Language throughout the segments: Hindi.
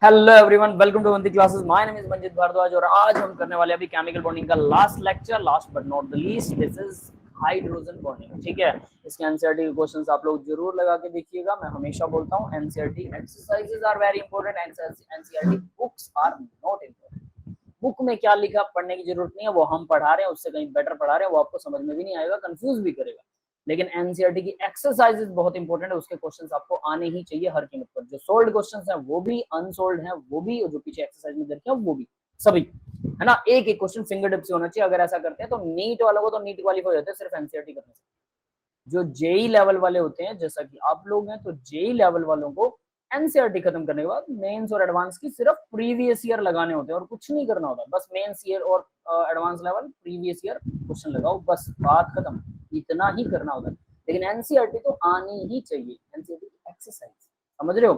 Hello everyone, welcome to Vanti classes. My name is Manjit Bhardwaj और आज हम करने वाले अभी केमिकल बॉन्डिंग का last lecture, last but not the least. This is hydrogen bonding. ठीक है, इसके एनसीईआरटी के क्वेश्चंस आप लोग जरूर लगा के देखिएगा। मैं हमेशा बोलता हूं NCERT exercises are very important, NCERT books are not important. Book में क्या लिखा पढ़ने की जरूरत नहीं है, वो हम पढ़ा रहे हैं, उससे कहीं बेटर पढ़ा रहे हैं, वो आपको समझ में भी नहीं आएगा, कंफ्यूज भी करेगा। लेकिन एनसीईआरटी की एक्सरसाइजेस बहुत इंपॉर्टेंट है, उसके क्वेश्चंस आपको आने ही चाहिए हर कीमत पर। जो सोल्ड क्वेश्चंस हैं वो भी, अनसोल्ड हैं वो भी, और जो पीछे एक्सरसाइज में देखे हैं वो भी, सभी, है ना। एक एक क्वेश्चन फिंगर टिप से होना चाहिए। अगर ऐसा करते हैं तो नीट वालों को तो नीट क्वालिफाई होते हैं सिर्फ एनसीईआरटी करने से। जो जेई लेवल वाले होते हैं, जैसा कि आप लोग हैं, तो जेई लेवल वालों को एनसीईआरटी खत्म करने के बाद मेंस और एडवांस की सिर्फ प्रीवियस ईयर लगाने होते हैं और कुछ नहीं करना होता। बस मेंस ईयर और advance level previous year question लगाओ, बस बात खत्म। इतना ही करना होता है। लेकिन एनसीईआरटी तो आनी ही चाहिए, एनसीईआरटी की एक्सरसाइज, समझ रहे हो।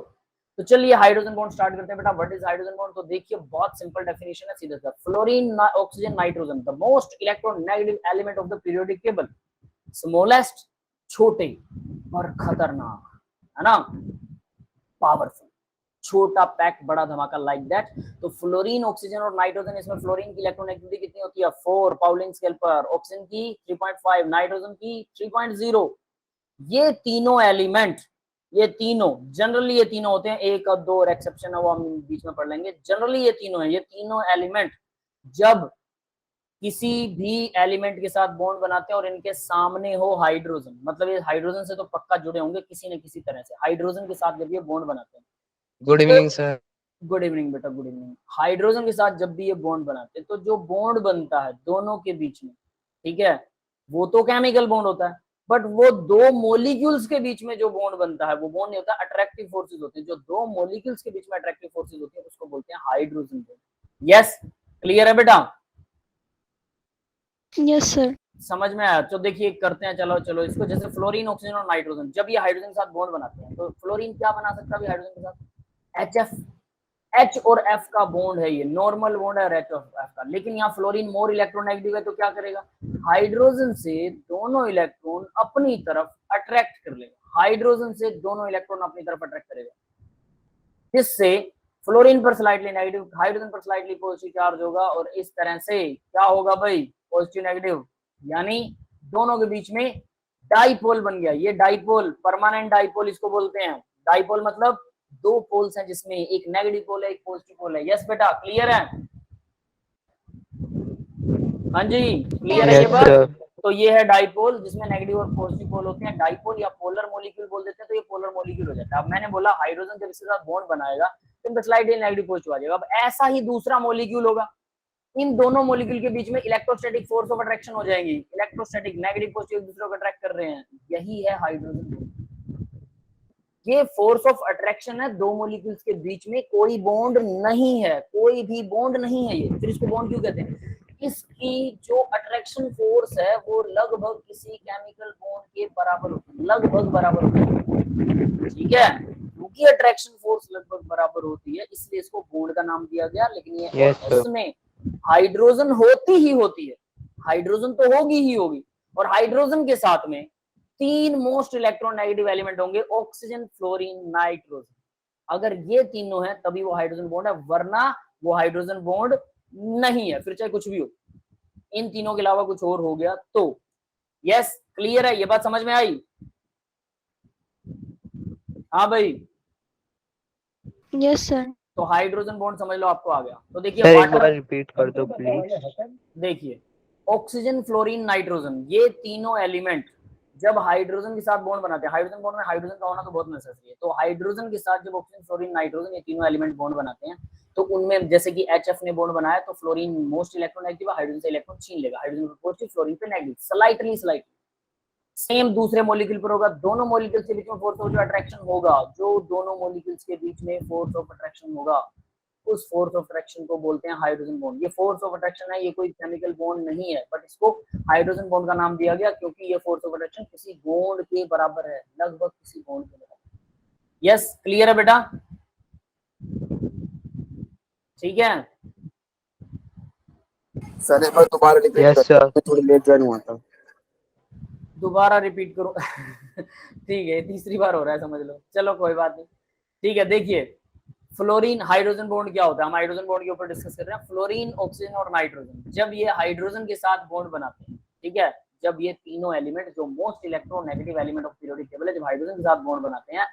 तो चलिए हाइड्रोजन बॉन्ड स्टार्ट करते हैं बेटा। What is hydrogen bond? तो देखिए बहुत सिंपल डेफिनेशन है, सीधा सा। Fluorine oxygen nitrogen, the most electronegative element of the periodic table, smallest, छोटे और खतरनाक, है ना, पावरफुल, छोटा पैक बड़ा धमाका, लाइक दैट। तो फ्लोरीन, ऑक्सीजन और नाइट्रोजन, इसमें फ्लोरीन की इलेक्ट्रोनेगेटिविटी कितनी होती है? 4 पाउलिंग स्केल पर, ऑक्सीजन की 3.5, नाइट्रोजन की 3.0। ये तीनों एलिमेंट, ये तीनों जनरली, ये तीनों होते हैं, एक और दो और एक्सेप्शन है, वो हम बीच में पढ़ लेंगे। जनरली ये तीनों है, ये तीनों एलिमेंट जब किसी भी एलिमेंट के साथ बॉन्ड बनाते हैं और इनके सामने हो हाइड्रोजन, मतलब ये हाइड्रोजन से तो पक्का जुड़े होंगे किसी न किसी तरह से। हाइड्रोजन के साथ जब ये बॉन्ड बनाते हैं, good evening sir. Good evening बेटा, गुड इवनिंग। हाइड्रोजन के साथ जब भी ये बॉन्ड बनाते हैं, तो जो बॉन्ड बनता है दोनों के बीच में, ठीक है, वो तो केमिकल बॉन्ड होता है, बट वो दो मॉलिक्यूल्स के बीच में जो बॉन्ड बनता है वो बॉन्ड नहीं होता, अट्रैक्टिव फोर्सेस होते हैं। जो दो मॉलिक्यूल्स के बीच में अट्रैक्टिव फोर्सेस होती है उसको बोलते हैं हाइड्रोजन बॉन्ड। यस, क्लियर है बेटा? Yes sir. समझ में आया? तो देखिए करते हैं, चलो चलो इसको। जैसे फ्लोरीन, ऑक्सीजन और नाइट्रोजन जब ये हाइड्रोजन के साथ बॉन्ड बनाते हैं, तो फ्लोरीन क्या बना सकता है हाइड्रोजन के साथ? HF, H और F का बॉन्ड है, ये नॉर्मल बॉन्ड है H और F का। लेकिन यहाँ फ्लोरीन मोर इलेक्ट्रोनेगेटिव है, तो क्या करेगा? हाइड्रोजन से दोनों इलेक्ट्रॉन अपनी तरफ अट्रैक्ट कर लेगा, हाइड्रोजन से दोनों इलेक्ट्रॉन अपनी तरफ अट्रैक्ट करेगा, जिससे फ्लोरीन पर स्लाइटली नेगेटिव, हाइड्रोजन पर स्लाइटली पॉजिटिव चार्ज होगा, और इस तरह से क्या होगा भाई? पॉजिटिव नेगेटिव, यानी दोनों के बीच में डाइपोल बन गया। ये डाइपोल, परमानेंट डाइपोल इसको बोलते हैं। डाइपोल मतलब दो पोल्स हैं जिसमें एक नेगेटिव पोल है, एक पॉजिटिव पोल है। यस बेटा, क्लियर है? हाँ जी, क्लियर है ये बात? तो ये है डाइपोल, जिसमें नेगेटिव और पॉजिटिव पोल होते हैं। डाइपोल या पोलर मॉलिक्यूल बोल देते हैं, तो ये पोलर मॉलिक्यूल हो जाता है। अब मैंने बोला हाइड्रोजन जब इसके साथ बॉन्ड बनाएगा तो स्लाइडली नेगेटिव पॉजिटिव आ जाएगा। अब ऐसा ही दूसरा मॉलिक्यूल होगा, इन दोनों मॉलिक्यूल के बीच में इलेक्ट्रोस्टैटिक फोर्स ऑफ अट्रैक्शन हो जाएंगी। इलेक्ट्रोस्टैटिक, नेगेटिव पॉजिटिव एक दूसरे को अट्रैक्ट कर रहे हैं, यही है हाइड्रोजन। ये फोर्स ऑफ अट्रैक्शन है दो मॉलिक्यूल्स के बीच में, कोई बॉन्ड नहीं है, कोई भी बॉन्ड नहीं है ये। फिर इसको बॉन्ड क्यों कहते हैं? इसकी जो अट्रैक्शन फोर्स है वो लगभग किसी केमिकल बॉन्ड के बराबर होती है, लगभग बराबर होती है, ठीक है। क्योंकि अट्रैक्शन फोर्स लगभग बराबर होती है, इसलिए इसको बॉन्ड का नाम दिया गया। लेकिन ये इसमें हाइड्रोजन होती ही होती है, हाइड्रोजन तो होगी ही होगी, और हाइड्रोजन के साथ में तीन मोस्ट इलेक्ट्रोनेगेटिव एलिमेंट होंगे, ऑक्सीजन, फ्लोरीन, नाइट्रोजन। अगर ये तीनों हैं तभी वो हाइड्रोजन बॉन्ड है, वरना वो हाइड्रोजन बॉन्ड नहीं है, फिर चाहे कुछ भी हो। इन तीनों के अलावा कुछ और हो गया तो। यस, क्लियर है? ये बात समझ में आई? हाँ भाई, यस सर। तो हाइड्रोजन बॉन्ड समझ लो आपको आ गया। तो देखिए सर एक बार रिपीट कर दो प्लीज। देखिए ऑक्सीजन, फ्लोरीन, नाइट्रोजन, ये तीनों एलिमेंट जब हाइड्रोजन के साथ बॉन्ड बनाते हैं, हाइड्रोजन बॉन्ड में हाइड्रोजन का होना तो बहुत नेसेसरी है, तो हाइड्रोजन के साथ जब ऑक्सीजन, फ्लोरीन, नाइट्रोजन ये तीनों एलिमेंट बॉन्ड बनाते हैं, तो उनमें जैसे कि HF ने बॉन्ड बनाया तो फ्लोरीन मोस्ट इलेक्ट्रोनेगेटिव, हाइड्रोजन से इलेक्ट्रॉन छीन लेगा, हाइड्रोजन पे पॉजिटिव, फ्लोरीन पे नेगेटिव, स्लाइटली स्लाइटली। सेम दूसरे मॉलिक्यूल पर होगा, दोनों मॉलिक्यूल्स के बीच में फोर्स ऑफ अट्रैक्शन होगा, जो दोनों मॉलिक्यूल्स के बीच में फोर्स ऑफ अट्रैक्शन होगा उस फोर्स ऑफ अट्रैक्शन को बोलते हैं हाइड्रोजन बॉन्ड। ये फोर्स ऑफ अट्रैक्शन है, ये कोई केमिकल बॉन्ड नहीं है, बट इसको हाइड्रोजन बॉन्ड का नाम दिया गया क्योंकि ये फोर्स ऑफ अट्रैक्शन किसी बॉन्ड के बराबर है, लगभग किसी बॉन्ड के बराबर। यस, क्लियर है बेटा? ठीक है सर एक बार दोबारा रिपीट कर, मैं थोड़ी लेट ज्वाइन हुआ था। दोबारा रिपीट करो ठीक है, तीसरी बार हो रहा है, समझ लो। चलो कोई बात नहीं, ठीक है। देखिए फ्लोरीन हाइड्रोजन बॉन्ड क्या होता है, हम हाइड्रोजन बॉन्ड के ऊपर डिस्कस कर रहे हैं। फ्लोरीन, ऑक्सीजन और नाइट्रोजन जब ये हाइड्रोजन के साथ बॉन्ड बनाते हैं, ठीक है, जब ये तीनों एलिमेंट जो most electronegative element of periodic table है, जब हाइड्रोजन के साथ बॉन्ड बनाते हैं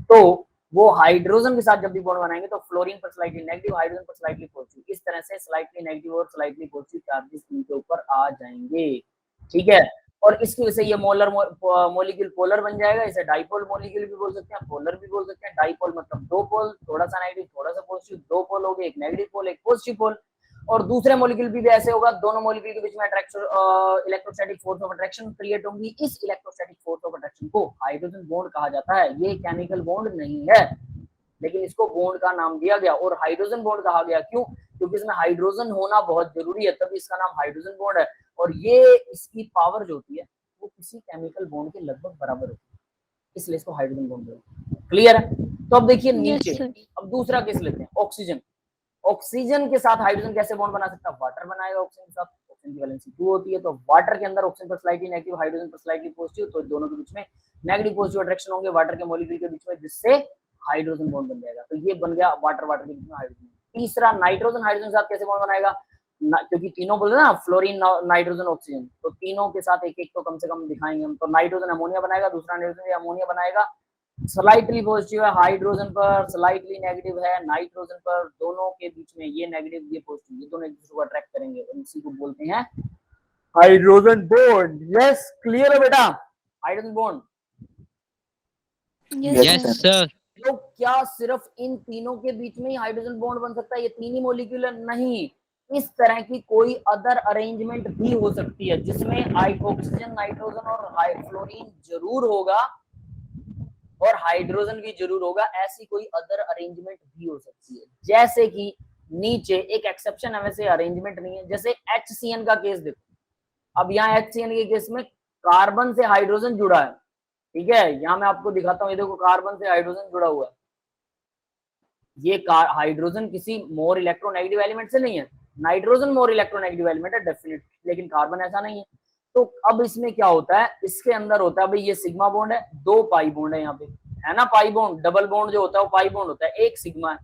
तो वो हाइड्रोजन के साथ जब भी बॉन्ड बनाएंगे तो फ्लोरीन पर स्लाइटली नेगेटिव, हाइड्रोजन पर स्लाइटली पॉजिटिव, इस तरह से स्लाइटली नेगेटिव और स्लाइटली पॉजिटिव चार्जेस इनके ऊपर आ जाएंगे, ठीक है। और इसकी वजह से ये मोलर मॉलिक्यूल पोलर बन जाएगा, इसे डाइपोल मॉलिक्यूल भी बोल सकते हैं, पोलर भी बोल सकते हैं। डाइपोल मतलब दो पोल, थोड़ा सा नेगेटिव थोड़ा सा पॉजिटिव, दो पोल हो गए, एक नेगेटिव पोल एक पॉजिटिव पोल। और दूसरे मॉलिक्यूल भी ऐसे होगा, दोनों मॉलिक्यूल के बीच में attraction electrostatic force of attraction create होंगी। इस इलेक्ट्रोस्टैटिक फोर्स ऑफ अट्रैक्शन को हाइड्रोजन बॉन्ड कहा जाता है। ये केमिकल बॉन्ड नहीं है, लेकिन इसको बॉन्ड का नाम दिया गया और हाइड्रोजन बॉन्ड कहा गया। क्यों? क्योंकि इसमें हाइड्रोजन होना बहुत जरूरी है, तभी इसका नाम हाइड्रोजन बॉन्ड है। और ये इसकी पावर जो होती है वो किसी केमिकल बॉन्ड के लगभग बराबर होती है, इसलिए इसको हाइड्रोजन बॉन्ड बोलते हैं। क्लियर है? तो अब देखिए नीचे, अब दूसरा केस लेते हैं, ऑक्सीजन। ऑक्सीजन के साथ हाइड्रोजन कैसे बॉन्ड बना सकता है? वाटर बनाएगा ऑक्सीजन के साथ, ऑक्सीजन की वैलेंसी 2 होती है, तो वाटर के अंदर ऑक्सीजन पर स्लाइटली नेगेटिव, हाइड्रोजन पर स्लाइटली पॉजिटिव, तो दोनों के बीच में नेगेटिव पॉजिटिव अट्रैक्शन होंगे वाटर के मॉलिक्यूल के बीच में, जिससे हाइड्रोजन बॉन्ड बन जाएगा। तो ये बन गया वाटर वाटर के बीच में हाइड्रोजन। तीसरा, नाइट्रोजन हाइड्रोजन के साथ कैसे बॉन्ड बनाएगा? क्योंकि तीनों बोलते हैं ना, फ्लोरीन नाइट्रोजन ऑक्सीजन, तो तीनों के साथ एक एक तो कम से कम दिखाएंगे हम। तो नाइट्रोजन अमोनिया बनाएगा, दूसरा नाइट्रोजन अमोनिया बनाएगा, स्लाइटली पॉजिटिव है, हाइड्रोजन पर स्लाइटली नेगेटिव है, नाइट्रोजन पर दोनों के बीच में ये नेगेटिव ये पॉजिटिव, ये दोनों एक दूसरे को अट्रैक्ट करेंगे, इसी को बोलते हैं हाइड्रोजन बॉन्ड। यस, क्लियर है बेटा? Hydrogen bond. Yes, sir. तो क्या सिर्फ इन तीनों के बीच में ही हाइड्रोजन बॉन्ड बन सकता है? ये तीन ही मॉलिक्यूल है? नहीं, इस तरह की कोई अदर अरेंजमेंट भी हो सकती है जिसमें ऑक्सीजन, नाइट्रोजन और फ्लोरीन जरूर होगा और हाइड्रोजन भी जरूर होगा। ऐसी कोई अदर अरेंजमेंट भी हो सकती है, जैसे कि नीचे एक एक्सेप्शन है, वैसे अरेंजमेंट नहीं है। जैसे HCN का केस देखो, अब यहाँ HCN के केस में कार्बन से हाइड्रोजन जुड़ा है, ठीक है, यहाँ मैं आपको दिखाता हूँ, ये देखो कार्बन से हाइड्रोजन जुड़ा हुआ है। ये हाइड्रोजन किसी मोर इलेक्ट्रोनेगेटिव एलिमेंट से नहीं है, नाइट्रोजन मोर इलेक्ट्रोनेगेटिव एलिमेंट है डेफिनेट, लेकिन कार्बन ऐसा नहीं है। तो अब इसमें क्या होता है, इसके अंदर होता है भाई ये सिग्मा बॉन्ड है, 2 पाई बॉन्ड है यहाँ पे, है ना, पाई बॉन्ड। डबल बॉन्ड जो होता है वो पाई बॉन्ड होता है, एक सिग्मा है।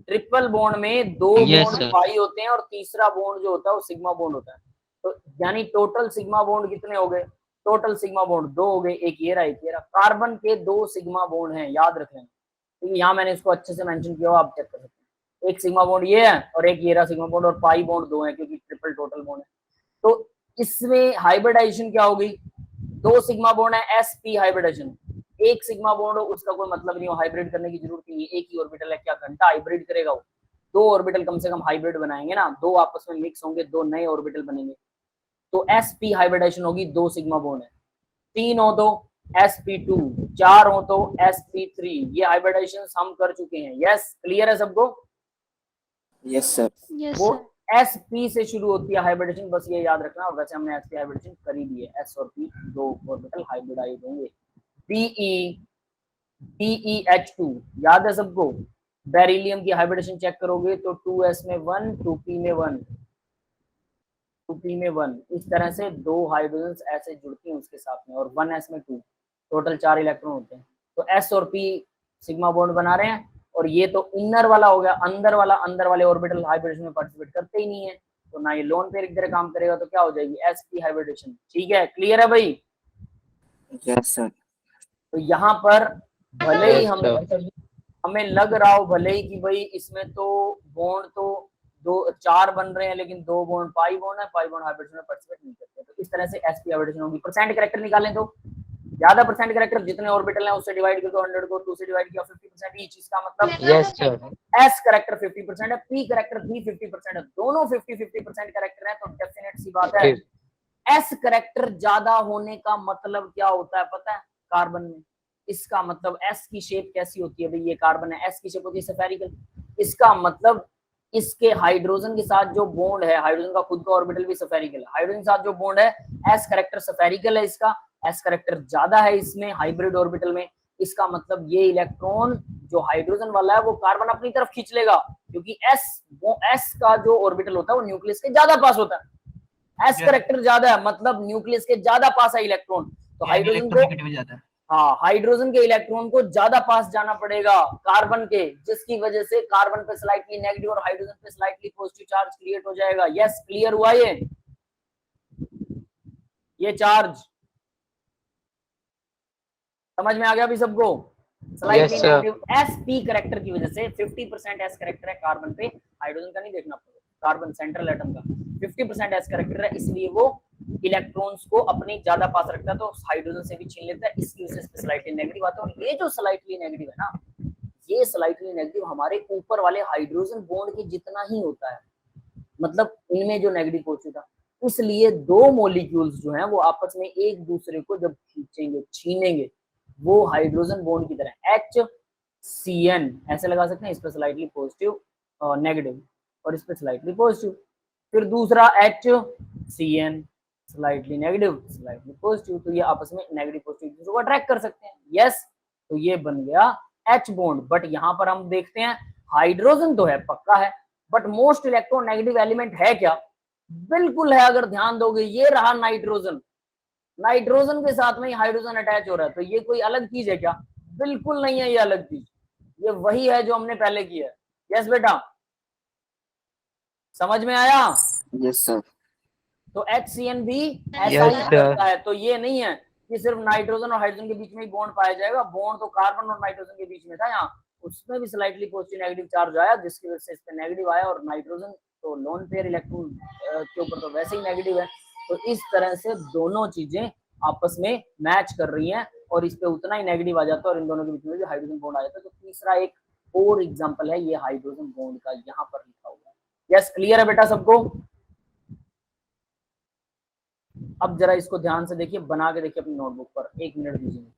ट्रिपल बॉन्ड में 2 बॉन्ड पाई होते हैं और तीसरा बॉन्ड जो होता है वो सिग्मा बॉन्ड होता है। तो यानी टोटल सिग्मा बॉन्ड कितने हो गए? टोटल सिग्मा बॉन्ड 2 हो गए, एक ये रहा एक ये रहा। कार्बन के 2 सिग्मा बॉन्ड हैं, याद रख लेना, क्योंकि यहाँ मैंने इसको अच्छे से मेंशन किया, आप चेक कर सकते हैं। एक सिग्मा बॉन्ड ये है और एक ये रहा सिग्मा बॉन्ड, और पाई बॉन्ड 2 है क्योंकि ट्रिपल टोटल बॉन्ड है। तो इसमें हाइब्रिडाइजेशन क्या होगी? 2 सिग्मा बॉन्ड है, sp हाइब्रिडाइजेशन। एक सिग्मा बॉन्ड हो उसका कोई मतलब नहीं हो, हाइब्रिड करने की जरूरत नहीं है, एक ही ऑर्बिटल है, क्या घंटा हाइब्रिड करेगा वो? 2 ऑर्बिटल कम से कम हाइब्रिड बनाएंगे ना, 2 आपस में मिक्स होंगे, 2 नए ऑर्बिटल बनेंगे, तो sp हाइब्रिडाइजेशन होगी, 2 सिग्मा बॉन्ड है। 3 हो तो sp2, 4 हो तो sp3। ये हाइब्रिडाइजेशन हम कर चुके हैं। यस, क्लियर है सबको? Yes sir. वो sp से शुरू होती है हाइब्रिडेशन, बस ये याद रखना। और वैसे हमने sp हाइब्रिडेशन कर ही दी है, s और p 2 ऑर्बिटल हाइब्रिडाइज होंगे। BeH2 याद है सबको? बेरिलियम की हाइब्रिडेशन चेक करोगे तो 2s में 1, 2p में 1, 2p में 1, इस तरह से 2 हाइड्रोजन्स ऐसे जुड़ती हैं उसके साथ में, और 1s में 2, टोटल 4 इलेक्ट्रॉन होते हैं। तो s और p सिग्मा बॉन्ड बना रहे हैं, और ये तो इनर वाला हो गया, अंदर वाले ऑर्बिटल हाइब्रिडेशन में पार्टिसिपेट करते ही नहीं है, तो ना ये लोन पेयर की तरह काम करेगा, तो क्या हो जाएगी? sp hybridization. ठीक है, क्लियर है भाई? Yes sir. तो यहाँ पर भले ही हमें लग रहा हो भले ही कि भाई इसमें तो बॉन्ड तो 4 बन रहे हैं, लेकिन 2 बॉन्ड पाई बॉन्ड है, पाई बॉन्ड हाइब्रिडेशन में पार्टिसिपेट नहीं करते, तो इस तरह से sp हाइब्रिडेशन होगी। परसेंट कैरेक्टर निकालें तो ज्यादा परसेंट कैरेक्टर जितने ऑर्बिटल हैं उससे डिवाइड कर दो, 100 को 2 से डिवाइड किया, 50% ईच। इसका मतलब यस सर, s कैरेक्टर 50% है, p कैरेक्टर भी 50% है, दोनों 50-50% कैरेक्टर है, तो डेफिनेट सी बात है s कैरेक्टर ज्यादा होने का मतलब क्या होता है पता है? कार्बन में इसका मतलब s की शेप कैसी होती है भाई? ये कार्बन है, s की शेप होती है स्फेरिकल। इसका मतलब इसके हाइड्रोजन के साथ जो बॉन्ड है, हाइड्रोजन का खुद का ऑर्बिटल भी स्फेरिकल है, हाइड्रोजन के साथ जो बॉन्ड है s कैरेक्टर स्फेरिकल है, इसका s कैरेक्टर ज्यादा है इसमें हाइब्रिड ऑर्बिटल में। इसका मतलब ये इलेक्ट्रॉन जो हाइड्रोजन वाला है वो कार्बन अपनी तरफ खींच लेगा, क्योंकि s का जो ऑर्बिटल होता है वो न्यूक्लियस के ज्यादा पास होता है। s कैरेक्टर ज्यादा है मतलब न्यूक्लियस के ज्यादा पास है इलेक्ट्रॉन, तो हाइड्रोजन को हाँ, हाइड्रोजन के इलेक्ट्रॉन को ज्यादा पास जाना पड़ेगा कार्बन के, जिसकी वजह से कार्बन पे स्लाइटली नेगेटिव और हाइड्रोजन पे स्लाइटली पॉजिटिव चार्ज क्रिएट हो जाएगा। यस, क्लियर हुआ ये चार्ज समझ में आ गया अभी सबको? Slightly Yes, sir. Negative sp character की वजह से 50% s करेक्टर है कार्बन पे, हाइड्रोजन का नहीं देखना पड़ेगा, कार्बन सेंट्रल एटम का 50% s करेक्टर है, इसलिए वो इलेक्ट्रॉन्स को अपने ज्यादा पास रखता है तो हाइड्रोजन से भी छीन लेता है, इसकी वजह से स्लाइटली नेगेटिव आता है। और ये जो स्लाइटली नेगेटिव है ना, ये स्लाइटली नेगेटिव हमारे ऊपर वाले हाइड्रोजन बॉन्ड के जितना ही होता है, मतलब इनमें जो नेगेटिव पहुंचे था, इसलिए दो मॉलिक्यूल्स जो हैं वो आपस में एक दूसरे को जब खींचेंगे, छीनेंगे, वो हाइड्रोजन बॉन्ड की तरह HCN ऐसे लगा सकते हैं, इस पर स्लाइटली पॉजिटिव और नेगेटिव और इस पर स्लाइटली पॉजिटिव, फिर दूसरा HCN slightly negative slightly positive, तो ये आपस में नेगेटिव पॉजिटिव दूसरे को अट्रैक्ट कर सकते हैं। यस, तो ये बन गया H बॉन्ड। बट यहाँ पर हम देखते हैं हाइड्रोजन तो है, पक्का है, बट मोस्ट इलेक्ट्रोनेगेटिव एलिमेंट है क्या? बिल्कुल है। अगर ध्यान दोगे, ये रहा नाइट्रोजन, नाइट्रोजन के साथ में हाइड्रोजन अटैच हो रहा है, तो ये कोई अलग चीज है क्या? बिल्कुल नहीं है ये अलग चीज, ये वही है जो हमने पहले किया है। यस बेटा, समझ में आया? Yes sir. तो HCN भी ऐसा Yes, ही sir. करता है। तो ये नहीं है कि सिर्फ नाइट्रोजन और हाइड्रोजन के बीच में ही बॉन्ड पाया जाएगा, बॉन्ड तो कार्बन और नाइट्रोजन के बीच में था, यहाँ उसमें भी स्लाइटली पॉजिटिव नेगेटिव चार्ज आया, जिसकी वजह से इस पे नेगेटिव आया, और नाइट्रोजन तो लोन पेयर इलेक्ट्रॉन के ऊपर तो वैसे ही नेगेटिव है। तो इस तरह से दोनों चीजें आपस में मैच कर रही हैं, और इस पे उतना ही नेगेटिव आ जाता है, और इन दोनों के बीच में भी हाइड्रोजन बॉन्ड आ जाता है। तो तीसरा एक और एग्जाम्पल है ये हाइड्रोजन बॉन्ड का, यहाँ पर लिखा हुआ है। यस, क्लियर है बेटा सबको? अब जरा इसको ध्यान से देखिए, बना के देखिए अपनी नोटबुक पर, 1 मिनट दीजिए।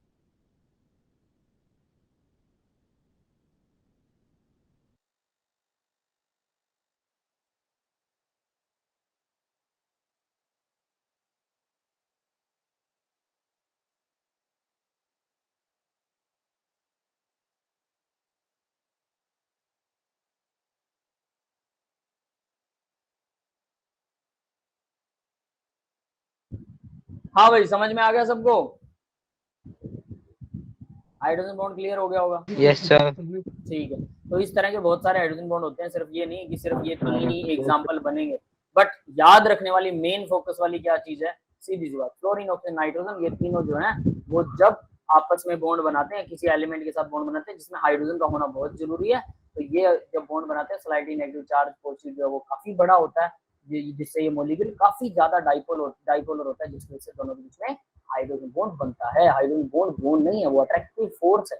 हाँ भाई, समझ में आ गया सबको? हाइड्रोजन बॉन्ड क्लियर हो गया होगा? Yes, sir. ठीक है। तो इस तरह के बहुत सारे हाइड्रोजन बॉन्ड होते हैं, सिर्फ ये नहीं कि सिर्फ ये 3 ही एग्जाम्पल बनेंगे। बट याद रखने वाली मेन फोकस वाली क्या चीज है? सीधी सी बात, फ्लोरीन, ऑक्सीजन, नाइट्रोजन, ये तीनों जो है वो जब आपस में बॉन्ड बनाते हैं, किसी एलिमेंट के साथ बॉन्ड बनाते हैं जिसमें हाइड्रोजन का होना बहुत जरूरी है, तो ये जब बॉन्ड बनाते हैं स्लाइटली नेगेटिव चार्ज पॉजिटिव जो है वो काफी बड़ा होता है, जिससे ये मॉलिक्यूल काफी ज्यादा डाइपोलर होता है, जिसकी वजह से दोनों के बीच में हाइड्रोजन बॉन्ड बनता है। हाइड्रोजन बॉन्ड नहीं है, वो अट्रैक्टिव फोर्स है।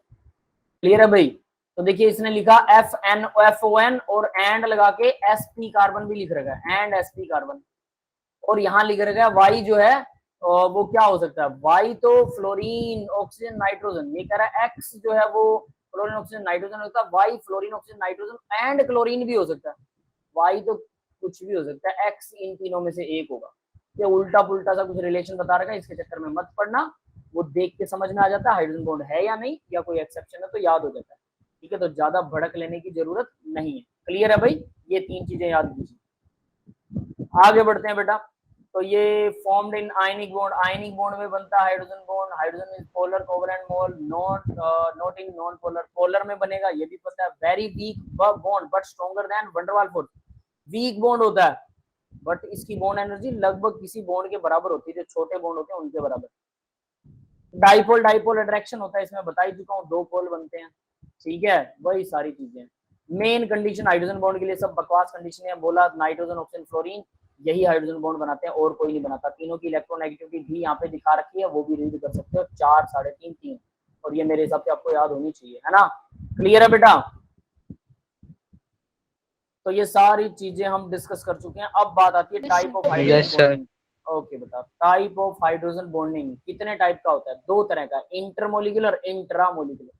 क्लियर है भाई? तो देखिए इसने लिखा FNOFON और एंड लगा के sp कार्बन भी लिख रखा है, एंड sp कार्बन, और यहाँ लिख रखा है Y जो है वो क्या हो सकता है? Y तो फ्लोरीन, ऑक्सीजन, नाइट्रोजन, ये कह रहा है X जो है वो फ्लोरीन, ऑक्सीजन, नाइट्रोजन होता है, Y fluorine, oxygen, nitrogen and chlorine भी हो सकता है, Y तो कुछ भी हो सकता है, X इन तीनों में से एक होगा। ये उल्टा पुल्टा सा कुछ रिलेशन बता रखा है, इसके चक्कर में मत पड़ना, वो देख के समझ में आ जाता है हाइड्रोजन बॉन्ड है या नहीं, या कोई एक्सेप्शन है तो याद हो जाता है। ठीक है, तो ज्यादा भड़क लेने की जरूरत नहीं है। क्लियर है भाई? ये 3 चीजें याद कीजिए। आगे बढ़ते हैं बेटा। तो ये फॉर्म्ड इन आयनिक बॉन्ड में बनता है hydrogen bond. Hydrogen is polar, covalent mole, not in non polar. Polar में बनेगा ये भी पता है। Very weak bond but stronger than van der Waals force. Weak bond होता है बट इसकी बॉन्ड एनर्जी लगभग किसी बॉन्ड के बराबर होती है, जो छोटे बॉन्ड होते हैं उनके बराबर। डाइपोल अट्रैक्शन होता है, इसमें बता ही चुका हूँ, 2 पोल बनते हैं। ठीक है, वही सारी चीजें। मेन कंडीशन हाइड्रोजन बॉन्ड के लिए सब बकवास कंडीशन है, बोला नाइट्रोजन, ऑक्सीजन, फ्लोरीन यही हाइड्रोजन बॉन्ड बनाते हैं और कोई नहीं बनाता। तीनों की इलेक्ट्रोनेगेटिविटी भी यहाँ पे दिखा रखी है, वो भी रीड कर सकते हो, 4, 3.5, 3, और ये मेरे हिसाब से आपको याद होनी चाहिए, है ना? क्लियर है बेटा? तो ये सारी चीजें हम डिस्कस कर चुके हैं। अब बात आती है type of hydrogen bonding. Okay बेटा, टाइप ऑफ हाइड्रोजन बॉन्डिंग कितने टाइप का होता है? 2 तरह का, इंटरमोलिकुलर, इंट्रामोलिकुलर।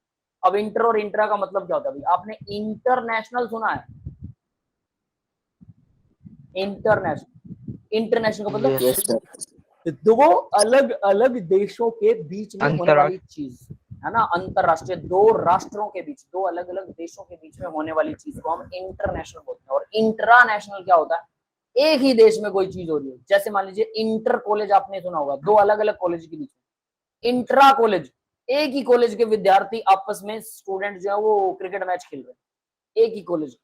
अब इंटर और इंट्रा का मतलब क्या होता है भाई? आपने इंटरनेशनल सुना है? इंटरनेशनल का मतलब यस सर। 2 अलग अलग देशों के बीच में होने वाली चीज, है ना? अंतरराष्ट्रीय, 2 राष्ट्रों के बीच, 2 अलग अलग देशों के बीच में होने वाली चीज को हम इंटरनेशनल बोलते हैं। और इंट्रानेशनल क्या होता है? एक ही देश में कोई चीज हो रही है, जैसे मान लीजिए इंटर कॉलेज आपने सुना होगा, 2 अलग अलग कॉलेज के बीच में। इंट्रा कॉलेज एक ही कॉलेज के विद्यार्थी आपस में, स्टूडेंट जो है वो क्रिकेट मैच खेल रहे हैं, एक ही कॉलेज,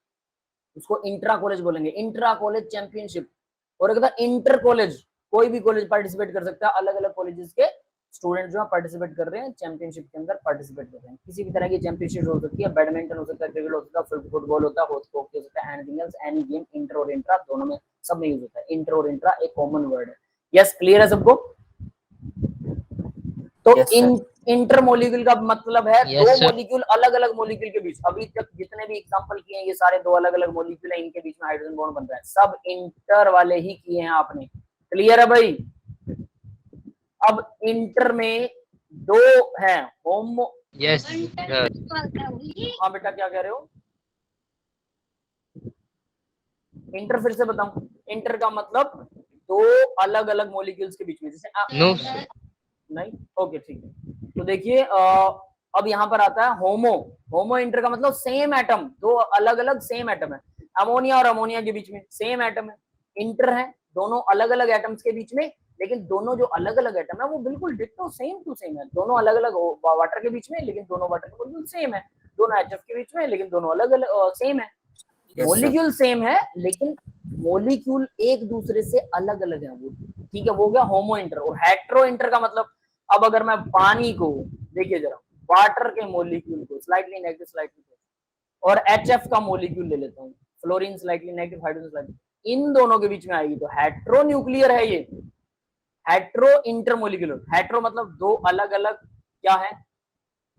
उसको इंट्रा कॉलेज बोलेंगे, इंट्रा कॉलेज चैंपियनशिप। और अगर इंटर कॉलेज, कोई भी कॉलेज पार्टिसिपेट कर सकता है, अलग अलग कॉलेजेस के स्टूडेंट जो है पार्टिसिपेट कर रहे हैं, चैंपियनशिप के अंदर पार्टिसिपेट कर रहे हैं। किसी भी तरह की चैंपियनशिप हो सकती है, बैडमिंटन हो सकता है, क्रिकेट हो सकता है, फुटबॉल होता है, हॉकी हो सकता है, anything else, any game, inter और इंट्रा दोनों में, सब में यूज होता है। इंटर और इंट्रा एक कॉमन वर्ड है। यस, क्लियर है सबको? तो इंटर मॉलिक्यूल का मतलब है Yes, दो sir. मॉलिक्यूल अलग अलग मॉलिक्यूल के बीच। अभी तक जितने भी एग्जांपल किए हैं ये सारे दो अलग अलग मॉलिक्यूल हैं, इनके बीच में हाइड्रोजन बॉन्ड बन रहा है, सब इंटर वाले ही किए हैं आपने। क्लियर है भाई? अब इंटर में दो हैं होमो। Yes, sir. हाँ बेटा, क्या कह रहे हो? इंटर फिर से बताऊं, इंटर का मतलब दो अलग अलग मॉलिक्यूल्स के बीच में, जैसे No. नहीं, ओके ठीक है। तो देखिए अब यहाँ पर आता है होमो। होमो इंटर का मतलब सेम एटम, दो अलग अलग सेम एटम है। अमोनिया और अमोनिया के बीच में सेम एटम है, इंटर है, दोनों अलग अलग एटम्स के बीच में, लेकिन दोनों जो अलग अलग एटम है वो बिल्कुल डिट्टो सेम टू सेम है। दोनों अलग अलग वाटर के बीच में, लेकिन दोनों वाटर के बिल्कुल सेम है। दोनों एचएफ के बीच में, लेकिन दोनों अलग अलग सेम है। मॉलिक्यूल सेम है, लेकिन मॉलिक्यूल एक दूसरे से अलग अलग है वो, ठीक है, वो गया होमो इंटर। और हेट्रो इंटर का मतलब, अब अगर मैं पानी को, देखिए जरा, वाटर के मॉलिक्यूल को स्लाइटली नेगेटिव स्लाइटली और HF का मॉलिक्यूल ले लेता हूँ, fluorine slightly negative, hydrogen slightly, इन दोनों के बीच में आएगी तो हेट्रो न्यूक्लियर है ये, हेट्रो इंटर मॉलिक्यूलर। हेट्रो मतलब दो अलग अलग क्या है,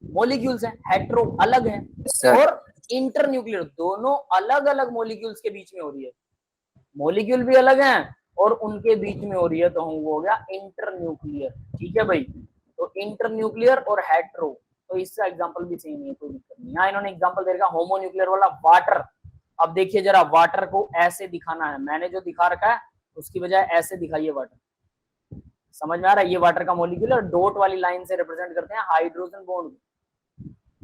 मॉलिक्यूल्स हैं, हेट्रो अलग है, और इंटर न्यूक्लियर दोनों अलग अलग मॉलिक्यूल्स के बीच में हो रही है, मॉलिक्यूल भी अलग हैं और उनके बीच में हो रही है, तो हम वो हो गया इंटर न्यूक्लियर। ठीक है भाई? तो इंटर न्यूक्लियर और हेट्रो, तो इसका एग्जांपल भी सेम है, कोई दिक्कत नहीं। यहाँ इन्होंने एग्जांपल दे रखा होमो न्यूक्लियर वाला, वाटर। अब देखिए जरा, वाटर को ऐसे दिखाना है, मैंने जो दिखा रखा है उसकी बजाय ऐसे दिखाइए वाटर। समझ में आ रहा है? ये वाटर का मॉलिक्यूल है, डॉट वाली लाइन से रिप्रेजेंट करते हैं hydrogen bond.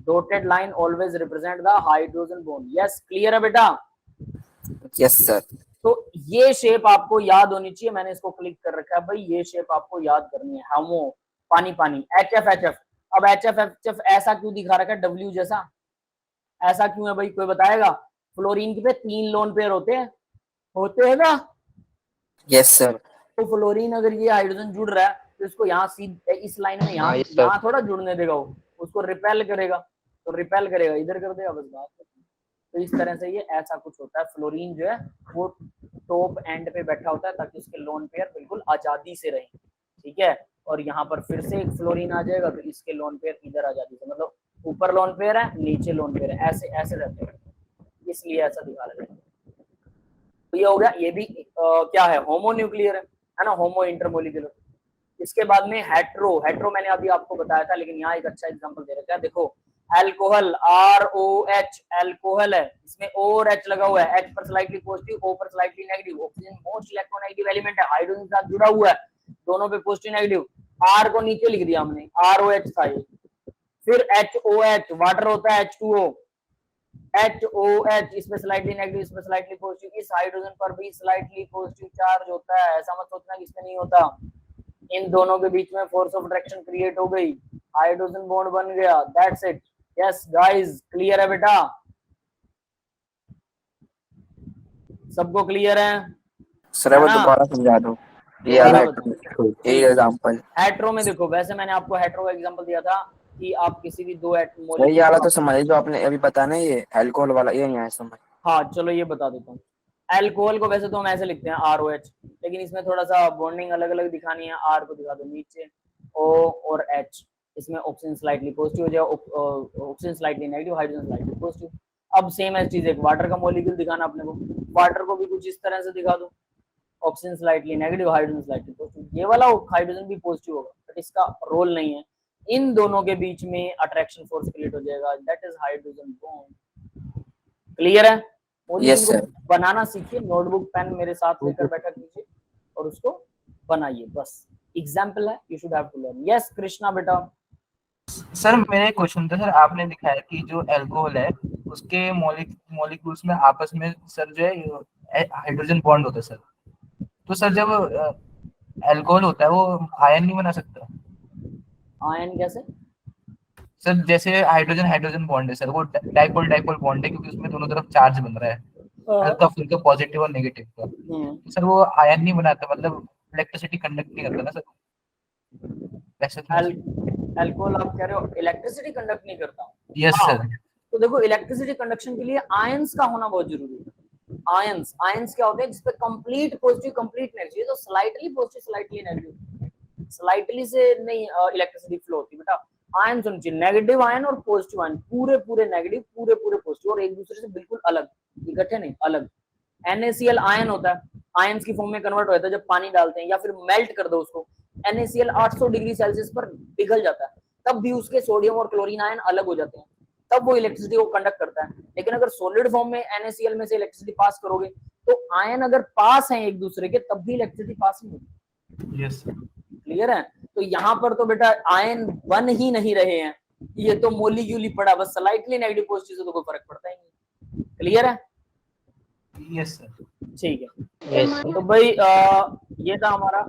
Dotted line always represent the hydrogen bond. Yes, clear है बेटा? Yes sir. तो ये शेप आपको याद होनी चाहिए, मैंने इसको क्लिक कर रखा है भाई, ये शेप आपको याद करनी है। होमो पानी पानी, HF HF। अब HF HF ऐसा क्यों दिखा रखा है W जैसा, ऐसा क्यों है भाई, कोई बताएगा? फ्लोरीन के पे 3 लोन पेयर होते हैं ना? Yes sir. तो फ्लोरीन अगर ये हाइड्रोजन जुड़ रहा है तो इसको यहाँ सीधे इस लाइन में यहाँ थोड़ा जुड़ने देगा, वो उसको रिपेल करेगा, तो रिपेल करेगा, इधर कर देगा, बस बात। तो इस तरह से ये ऐसा कुछ होता है। फ्लोरीन जो है वो टॉप एंड पे बैठा होता है ताकि उसके लोन पेयर बिल्कुल आजादी से रहे, ठीक है। और यहाँ पर फिर से एक फ्लोरीन आ जाएगा तो इसके लोन पेयर इधर आजादी से, मतलब ऊपर लोन पेयर है, नीचे लोन पेयर है, ऐसे ऐसे रहते हैं, इसलिए ऐसा दिखा रहे हैं। तो ये हो गया, ये भी क्या है, होमो न्यूक्लियर है ना, होमो इंटरमोलिकुलर। इसके बाद में हेट्रो। हेट्रो मैंने अभी आपको बताया था, लेकिन यहाँ एक अच्छा एग्जांपल दे रखा है, देखो अल्कोहल, ROH अल्कोहल है, इसमें O और H लगा हुआ है, H पर स्लाइटली पॉजिटिव, O पर slightly negative. Oxygen most electronegative element है, हाइड्रोजन के साथ जुड़ा हुआ है, दोनों पे पॉजिटिव नेगेटिव। R को नीचे लिख दिया हमने, ROH था ये। फिर HOH, वाटर होता है H2O, HOH, इसमें स्लाइटली नेगेटिव, इसमें स्लाइटली पॉजिटिव। इस हाइड्रोजन पर भी स्लाइटली पॉजिटिव चार्ज होता है, ऐसा मत सोचना कि इसमें नहीं होता। इन दोनों के बीच में फोर्स ऑफ अट्रैक्शन क्रिएट हो गई, हाइड्रोजन बॉन्ड बन गया, that's it. Yes guys, clear है बेटा? सबको क्लियर है? सर वो दोबारा समझा दो, ये वाला एग्जांपल। हेट्रो में देखो, वैसे मैंने आपको हेट्रो का एग्जांपल दिया था कि आप किसी भी दो मॉलिक्यूल, ये वाला तो समझ जो आपने अभी बताया ना, ये अल्कोहल वाला, ये नहीं आया समझ। हाँ चलो ये बता देता हूँ। अल्कोहल को वैसे तो हम ऐसे लिखते हैं ROH, लेकिन इसमें थोड़ा सा बॉन्डिंग अलग अलग दिखानी है। R को दिखा दो नीचे, O और H, इसमें ऑक्सीजन स्लाइटली पॉजिटिव हो जाए, oxygen slightly negative, hydrogen slightly positive. अब सेम एज चीज, एक वाटर का मॉलिक्यूल दिखाना अपने को, वाटर को भी कुछ इस तरह से दिखा दो, oxygen slightly negative, hydrogen slightly positive. ये वाला हाइड्रोजन भी पॉजिटिव होगा, बट इसका रोल नहीं है। इन दोनों के बीच में अट्रैक्शन फोर्स क्रिएट हो जाएगा, that is hydrogen bond. Clear है? Yes sir. बनाना सीखिए, नोटबुक पेन मेरे साथ लेकर बैठा कीजिए और उसको बनाइए, बस एग्जाम्पल है, you should have to learn. Yes Krishna बेटा। सर मेरा एक क्वेश्चन था, सर आपने दिखाया कि जो अल्कोहल है उसके मॉलिक्यूल्स में आपस में सर जो है हाइड्रोजन बॉन्ड होता है सर, तो सर जब अल्कोहल होता है वो आयन नहीं बना सकता? आयन कैसे? सर जैसे हाइड्रोजन हाइड्रोजन बॉन्ड है सर, वो डाइपोल डाइपोल बॉन्ड है, क्योंकि उसमें दोनों तरफ चार्ज बन रहा है, हल्का फुल्का पॉजिटिव और नेगेटिव का। तो सर वो आयन नहीं बनाता, मतलब इलेक्ट्रिसिटी कंडक्ट नहीं करता ना सर, वैसे तो अल्कोहल आप कह रहे हो इलेक्ट्रिसिटी कंडक्ट नहीं करता? यस हाँ, सर। तो देखो इलेक्ट्रिसिटी कंडक्शन के लिए आयंस का होना बहुत जरूरी है। आयंस आयंस क्या होते हैं जिसपे कंप्लीट पॉजिटिव कंप्लीट नेगेटिव, तो slightly positive slightly negative, slightly से नहीं इलेक्ट्रिसिटी फ्लो होती बेटा। आयन होने चाहिए, नेगेटिव आयन और पॉजिटिव आयन, पूरे पूरे नेगेटिव पूरे पूरे पॉजिटिव, और एक दूसरे से बिल्कुल अलग, इकट्ठे नहीं, अलग। NaCl आयन होता है, आयंस की फॉर्म में कन्वर्ट हो जाता है जब पानी डालते हैं या फिर मेल्ट कर दो उसको, NaCl 800 डिग्री सेल्सियस पर पिघल जाता है, तब भी उसके सोडियम और क्लोरीन आयन अलग हो जाते हैं, तब वो इलेक्ट्रिसिटी को कंडक्ट करता है। लेकिन अगर सॉलिड फॉर्म में NaCl में से इलेक्ट्रिसिटी पास करोगे तो आयन अगर पास हैं एक दूसरे के तब भी इलेक्ट्रिसिटी पास नहीं होती। Yes sir. क्लियर है? तो यहाँ पर तो बेटा आयन बन ही नहीं रहे हैं, ये तो मोलिक्यूल ही पड़ा, बस स्लाइटली नेगेटिव पॉजिटिव से तो कोई फर्क पड़ता ही नहीं। क्लियर है? Yes sir. ठीक है। Yes sir. तो भाई ये था हमारा,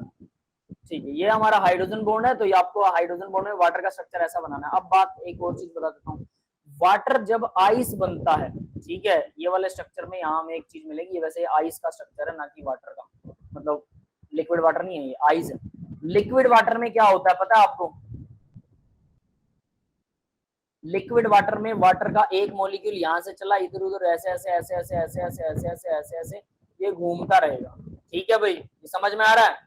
ठीक है, ये हमारा हाइड्रोजन बॉन्ड है। तो ये आपको हाइड्रोजन बॉन्ड में वाटर का स्ट्रक्चर ऐसा बनाना है। अब बात एक और चीज बता देता हूँ, वाटर जब आइस बनता है, ठीक है, ये वाले स्ट्रक्चर में यहाँ हमें एक चीज मिलेगी, ये वैसे आइस का स्ट्रक्चर है ना कि वाटर का, मतलब लिक्विड वाटर नहीं है, ये आइस है। लिक्विड वाटर में क्या होता है पता है आपको? लिक्विड वाटर में वाटर का एक मॉलिक्यूल यहाँ से चला इधर उधर ऐसे ऐसे ऐसे ऐसे ऐसे ऐसे ऐसे ऐसे ऐसे ऐसे ये घूमता रहेगा। ठीक है भाई, ये समझ में आ रहा है?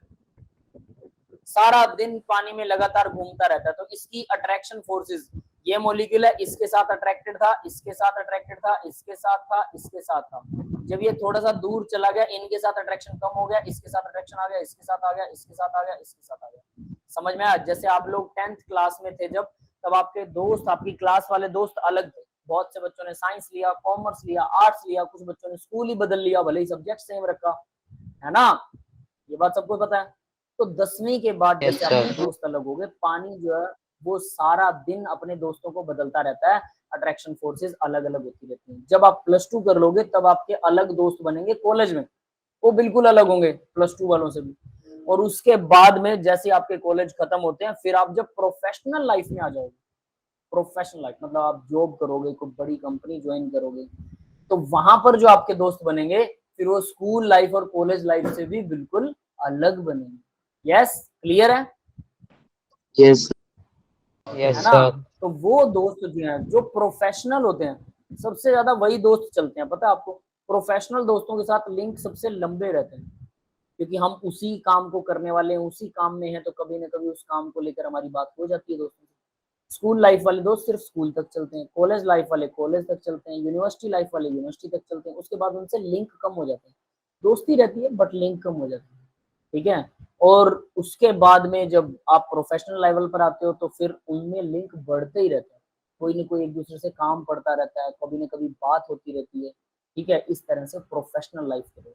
सारा दिन पानी में लगातार घूमता रहता है। तो इसकी अट्रैक्शन फोर्सेस, ये मॉलिक्यूल है इसके साथ अट्रैक्टेड था, इसके साथ अट्रैक्टेड था, इसके साथ था, इसके साथ था। जब ये थोड़ा सा दूर चला गया, इनके साथ अट्रैक्शन कम हो गया, इसके साथ अट्रैक्शन आ गया, इसके साथ आ गया, इसके साथ आ गया, इसके साथ आ गया। समझ में आया? जैसे आप लोग 10th क्लास में थे जब, तब आपके दोस्त, आपकी क्लास वाले दोस्त अलग थे। बहुत से बच्चों ने साइंस लिया, कॉमर्स लिया, आर्ट्स लिया, कुछ बच्चों ने स्कूल ही बदल लिया, भले ही सब्जेक्ट सेम रखा, है ना? ये बात सबको पता है। तो 10वीं के बाद Yes, जैसे sir. आपके दोस्त अलग हो गए, पानी जो है वो सारा दिन अपने दोस्तों को बदलता रहता है, अट्रैक्शन फोर्सेस अलग अलग होती रहती हैं। जब आप +2 कर लोगे तब आपके अलग दोस्त बनेंगे कॉलेज में, वो बिल्कुल अलग होंगे +2 वालों से भी। और उसके बाद में जैसे आपके कॉलेज खत्म होते हैं, फिर आप जब प्रोफेशनल लाइफ में आ जाओगे, प्रोफेशनल लाइफ मतलब आप जॉब करोगे, कोई बड़ी कंपनी ज्वाइन करोगे, तो वहां पर जो आपके दोस्त बनेंगे फिर वो स्कूल लाइफ और कॉलेज लाइफ से भी बिल्कुल अलग बनेंगे। यस, क्लियर है? Yes. है Yes, ना? sir. तो वो दोस्त जो हैं जो प्रोफेशनल होते हैं, सबसे ज्यादा वही दोस्त चलते हैं, पता है आपको? प्रोफेशनल दोस्तों के साथ लिंक सबसे लंबे रहते हैं, क्योंकि हम उसी काम को करने वाले हैं, उसी काम में हैं, तो कभी ना कभी उस काम को लेकर हमारी बात हो जाती है दोस्तों से। स्कूल लाइफ वाले दोस्त सिर्फ स्कूल तक चलते हैं, कॉलेज लाइफ वाले कॉलेज तक चलते हैं, यूनिवर्सिटी लाइफ वाले यूनिवर्सिटी तक चलते हैं, उसके बाद उनसे लिंक कम हो जाते हैं। दोस्ती रहती है बट लिंक कम हो जाती है, ठीक है? और उसके बाद में जब आप प्रोफेशनल लेवल पर आते हो तो फिर उनमें लिंक बढ़ते ही रहते हैं, कोई ना कोई एक दूसरे से काम पड़ता रहता है, कभी ना कभी बात होती रहती है, ठीक है? इस तरह से प्रोफेशनल लाइफ के लिए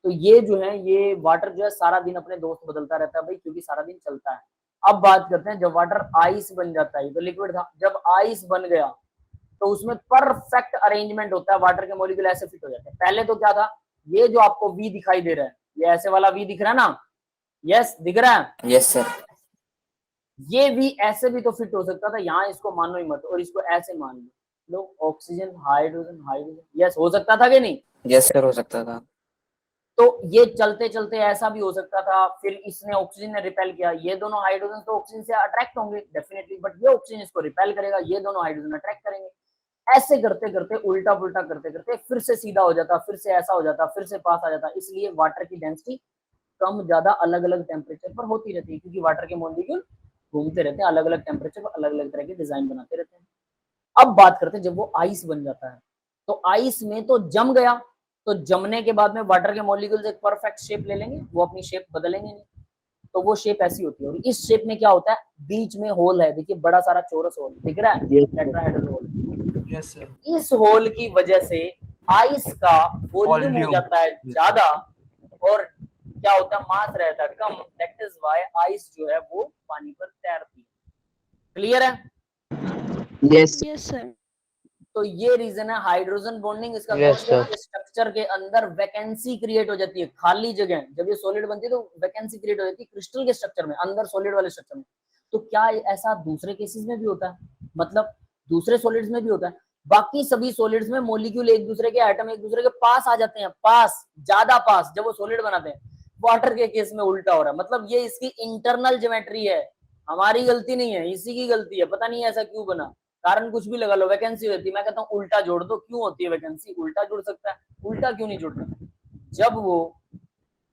तो ये जो है, ये वाटर जो है सारा दिन अपने दोस्त बदलता रहता है भाई, क्योंकि सारा दिन चलता है। अब बात करते हैं जब वाटर आइस बन जाता है, तो लिक्विड था, जब आइस बन गया तो उसमें परफेक्ट अरेंजमेंट होता है, वाटर के मॉलिक्यूल ऐसे फिट हो जाते हैं। पहले तो क्या था, ये जो आपको वी दिखाई दे रहा है, ये ऐसे वाला वी दिख रहा है ना, यस दिख रहा है, यस सर। ये वी ऐसे भी तो फिट हो सकता था, यहाँ इसको मानो ही मत और इसको ऐसे मान लो, ऑक्सीजन हाइड्रोजन हाइड्रोजन, यस हो सकता था कि नहीं? यस सर, हो सकता था। तो ये चलते चलते ऐसा भी हो सकता था, फिर इसने ऑक्सीजन ने रिपेल किया, ये दोनों हाइड्रोजन तो ऑक्सीजन से अट्रैक्ट होंगे डेफिनेटली, बट ये ऑक्सीजन इसको रिपेल करेगा, ये दोनों हाइड्रोजन अट्रैक्ट करेंगे। ऐसे करते करते उल्टा पुल्टा करते करते फिर से सीधा हो जाता, फिर से ऐसा हो जाता, फिर से पास आ जाता। इसलिए वाटर की डेंसिटी कम ज्यादा अलग अलग टेम्परेचर पर होती रहती है, क्योंकि वाटर के मॉलिक्यूल घूमते रहते हैं अलग अलग टेम्परेचर पर, अलग अलग तरह के डिजाइन बनाते रहते हैं। अब बात करते हैं जब वो आइस बन जाता है, तो आइस में तो जम गया, तो जमने के बाद में वाटर के मॉलिक्यूल्स एक परफेक्ट शेप ले लेंगे, वो अपनी शेप बदलेंगे नहीं, तो वो शेप ऐसी होती है। और इस शेप में क्या होता है, बीच में होल है, देखिए बड़ा सारा चौरस होल दिख रहा है, टेट्राहेड्रल होल। Yes sir. इस होल की वजह से आइस का वॉल्यूम हो जाता है ज्यादा और क्या होता है, मास रहता है कम, दैट इज व्हाई आइस जो है वो पानी पर तैरती है। क्लियर है? Yes. Yes sir. तो ये रीजन है हाइड्रोजन बॉन्डिंग, इसका Yes, स्ट्रक्चर के अंदर वैकेंसी क्रिएट हो जाती है, खाली जगह। जब ये सॉलिड बनती है तो वैकेंसी क्रिएट हो जाती है क्रिस्टल के स्ट्रक्चर में, अंदर सॉलिड वाले स्ट्रक्चर में। तो क्या ऐसा दूसरे केसेस में भी होता है? मतलब दूसरे सॉलिड्स में भी होता है? बाकी सभी सॉलिड्स में मॉलिक्यूल एक दूसरे के, एटम एक दूसरे के पास आ जाते हैं, पास, ज्यादा पास, जब वो सॉलिड बनाते हैं। वाटर के केस में उल्टा हो रहा है। मतलब ये इसकी इंटरनल ज्योमेट्री है, हमारी गलती नहीं है, इसी की गलती है। पता नहीं ऐसा क्यों बना, कारण कुछ भी लगा लो, वैकेंसी होती है। मैं कहता हूँ उल्टा जोड़ दो। क्यों होती है वैकेंसी? उल्टा जुड़ सकता है, उल्टा क्यों नहीं जुड़ता? जब वो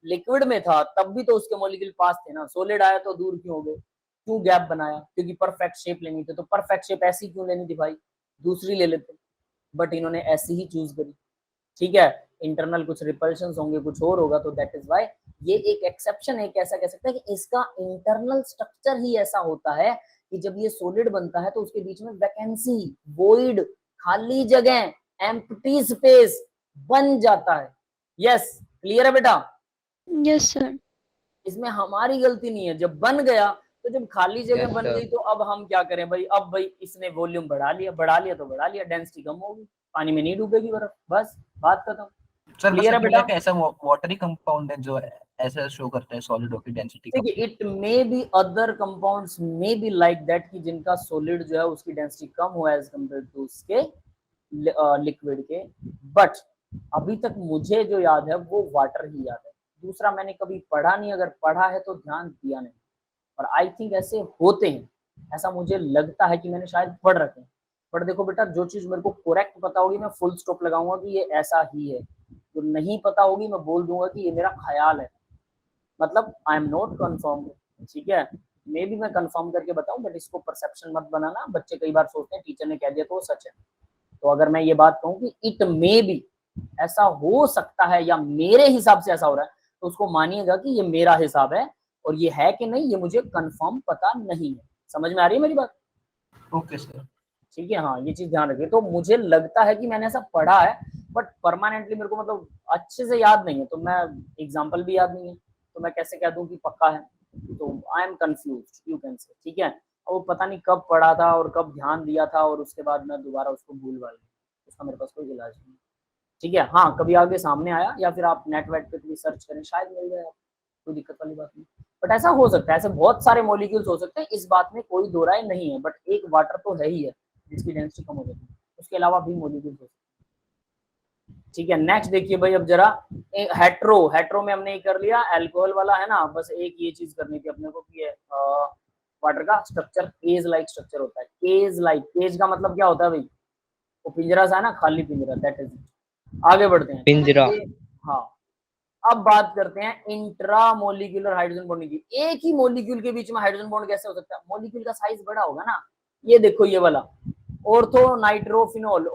लिक्विड में था तब भी तो उसके मॉलिक्यूल पास थे ना, सॉलिड आया तो दूर क्यों हो गए? क्यों गैप बनाया? क्योंकि परफेक्ट शेप लेनी थी। तो परफेक्ट शेप ऐसी क्यों लेनी थी भाई, दूसरी ले लेते। बट इन्होंने ऐसी ही चूज करी, ठीक है। इंटरनल कुछ रिपल्शंस होंगे, कुछ और होगा, तो दैट इज व्हाई ये एक एक्सेप्शन है। ऐसा कह सकते हैं कि इसका इंटरनल स्ट्रक्चर ही ऐसा होता है कि जब ये सॉलिड बनता है तो उसके बीच में वैकेंसी, वॉइड, खाली जगह, एम्प्टी स्पेस बन जाता है। यस, क्लियर है बेटा? Yes sir. इसमें हमारी गलती नहीं है। जब बन गया तो जब खाली जगह Yes, बन sir. गई तो अब हम क्या करें भाई? अब भाई इसने वॉल्यूम बढ़ा लिया, बढ़ा लिया तो बढ़ा लिया, डेंसिटी कम होगी, पानी में नहीं डूबेगी बर्फ, बस बात खत्म। सर क्लियर है बेटा? ऐसा वाटरी कंपाउंड है जो ऐसा शो करता है सॉलिड की डेंसिटी का। देखिए, it may be other compounds may be like that, कि जिनका सॉलिड जो है उसकी डेंसिटी कम हो एज कम्पेयर टू उसके लिक्विड के। बट अभी तक मुझे जो याद है वो वाटर ही याद है, दूसरा मैंने कभी पढ़ा नहीं। अगर पढ़ा है तो ध्यान दिया नहीं, और आई थिंक ऐसे होते हैं, ऐसा मुझे लगता है कि मैंने शायद पढ़ रखे हैं। पर देखो बेटा, जो चीज मेरे को करेक्ट पता होगी मैं फुल स्टॉप लगाऊंगा कि ये ऐसा ही है, जो नहीं पता होगी मैं बोल दूंगा कि ये मेरा ख्याल है। मतलब आई एम नॉट कंफर्म, ठीक है। मे बी मैं कंफर्म करके बताऊं, बट इसको परसेप्शन मत बनाना। बच्चे कई बार सोचते हैं टीचर ने कह दिया तो वो सच है। तो अगर मैं ये बात कहूं कि इट मे बी, ऐसा हो सकता है, या मेरे हिसाब से ऐसा हो रहा है, तो उसको मानिएगा कि ये मेरा हिसाब है, और ये है कि नहीं ये मुझे कंफर्म पता नहीं है। समझ में आ रही है मेरी बात? Okay sir. ठीक है, हाँ, ये चीज ध्यान रखिए। तो मुझे लगता है कि मैंने ऐसा पढ़ा है, बट परमानेंटली मेरे को मतलब अच्छे से याद नहीं है, तो मैं एग्जाम्पल भी याद नहीं है, तो मैं कैसे कह दूं कि पक्का है? तो I am confuse, you can say, ठीक है। और वो पता नहीं कब पढ़ा था और कब ध्यान दिया था, और उसके बाद मैं दोबारा उसको भूल गया, उसका मेरे पास कोई इलाज नहीं, ठीक है। हाँ, कभी आगे सामने आया या फिर आप नेट वेट पे भी सर्च करें, शायद मिल जाए, कोई दिक्कत वाली बात नहीं। बट ऐसा हो सकता है, ऐसे बहुत सारे मॉलिक्यूल्स हो सकते हैं, इस बात में कोई दो राय नहीं है। बट एक वाटर तो है ही है जिसकी डेंसिटी कम हो जाती है, उसके अलावा भी मॉलिक्यूल्स हो सकते हैं, ठीक है। नेक्स्ट देखिए भाई, अब जरा हेट्रो में हमने ये कर लिया, अल्कोहल वाला है ना। बस एक ये चीज करनी थी अपने को कि वाटर का स्ट्रक्चर केज लाइक स्ट्रक्चर होता है। केज लाइक, केज का मतलब क्या होता है भाई? वो पिंजरा सा है ना, खाली पिंजरा, दैट इज। आगे बढ़ते हैं, पिंजरा। हाँ। अब बात करते हैं इंट्रा मोलिकुलर हाइड्रोजन बॉन्डिंग की। एक ही मॉलिक्यूल के बीच में हाइड्रोजन बॉन्ड कैसे हो सकता है? मॉलिक्यूल का साइज बड़ा होगा ना। ये देखो ये वाला ऑर्थो नाइट्रोफिनोल,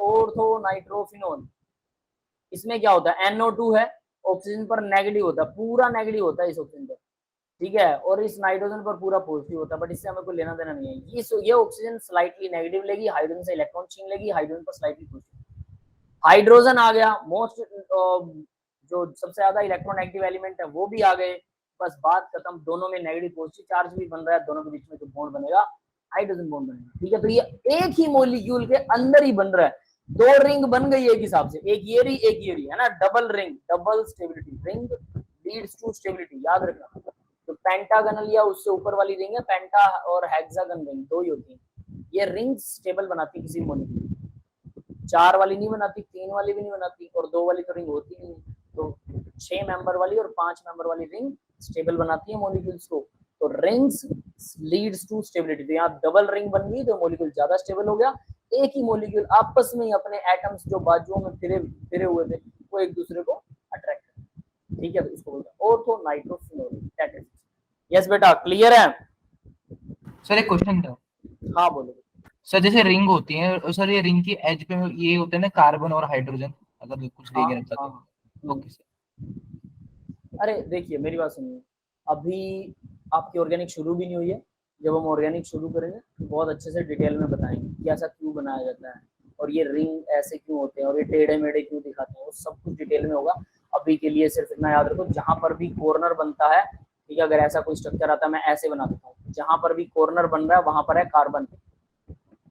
इसमें क्या होता है? NO2 है, ऑक्सीजन पर नेगेटिव होता है, पूरा नेगेटिव होता है इस ऑक्सीजन पर, ठीक है। और इस नाइट्रोजन पर पूरा पॉजिटिव होता है, बट इससे हमें कोई लेना देना नहीं है। ये ऑक्सीजन स्लाइटली नेगेटिव लेगी, हाइड्रोजन से इलेक्ट्रॉन छीन लेगी, हाइड्रोजन पर स्लाइटली पॉजिटिव। हाइड्रोजन आ गया, मोस्ट जो सबसे ज्यादा इलेक्ट्रॉन एक्टिव एलिमेंट है वो भी आ गए, बस बात खत्म। दोनों में नेगेटिव पॉजिटिव चार्ज भी बन रहा है, दोनों के बीच में जो बॉन्ड बनेगा हाइड्रोजन बॉन्ड बनेगा, ठीक है। तो ये एक ही मॉलिक्यूल के अंदर ही बन रहा है। दो रिंग बन गई एक हिसाब से, एक ये रही है ना, double ring, double stability, ring leads to stability, याद रखना। तो पेंटागनल या उससे ऊपर वाली रिंग है, पेंटा और हेक्सागन रिंग दो ही होती है। ये रिंग स्टेबल बनाती है किसी मॉलिक्यूल, चार वाली नहीं बनाती, तीन वाली भी नहीं बनाती, और दो वाली तो रिंग होती नहीं। तो 6 मेंबर वाली और 5 मेंबर वाली रिंग स्टेबल बनाती है मॉलिक्यूल्स को। तो रिंग्स लीड्स टू स्टेबिलिटी। तो यहाँ डबल रिंग बन गई तो मॉलिक्यूल ज्यादा स्टेबल हो गया। एक ही मॉलिक्यूल आपस में ही अपने एटम्स जो बाजुओं में फिरे हुए थे वो एक दूसरे को अट्रैक्ट करते, ठीक है। तो इसको बोलते हैं ortho nitrophenol, that is. Yes बेटा, क्लियर है? सर एक क्वेश्चन था। हाँ बोलो सर जैसे रिंग होती है सर, ये रिंग की एज पे ये होते हैं ना कार्बन और हाइड्रोजन, अगर कुछ हाँ, लेके रखा हाँ। तो ओके सर। अरे देखिए मेरी बात सुनिए, अभी आपकी ऑर्गेनिक शुरू भी नहीं हुई है। जब हम ऑर्गेनिक शुरू करेंगे तो बहुत अच्छे से डिटेल में बताएंगे कि ऐसा क्यों बनाया जाता है, और ये रिंग ऐसे क्यों होते हैं, और ये टेढ़े मेढ़े क्यों दिखाते हैं, वो सब कुछ डिटेल में होगा। अभी के लिए सिर्फ इतना याद रखो, जहां पर भी कॉर्नर बनता है, ठीक है, अगर ऐसा कोई स्ट्रक्चर आता है, मैं ऐसे बना देता हूँ, जहां पर भी कॉर्नर बन रहा है वहां पर है कार्बन,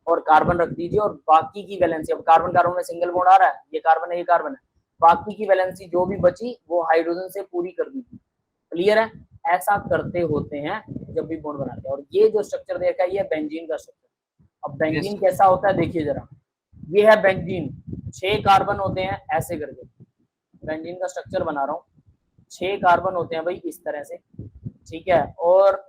और कार्बन रख दीजिए, और बाकी की वैलेंसी, अब कार्बन कार्बन में सिंगल बॉन्ड आ रहा है, ये कार्बन है, ये कार्बन है, बाकी की वैलेंसी जो भी बची वो हाइड्रोजन से पूरी कर दीजिए। क्लियर है? ऐसा करते होते हैं जब भी बॉन्ड बनाते हैं। और ये जो स्ट्रक्चर देखा है ये बेंजीन का स्ट्रक्चर। अब बेंजीन कैसा होता है देखिए जरा, ये है बेंजीन, 6 कार्बन होते हैं ऐसे करके, बेंजीन का स्ट्रक्चर बना रहा हूँ, 6 कार्बन होते हैं भाई इस तरह से, ठीक है। और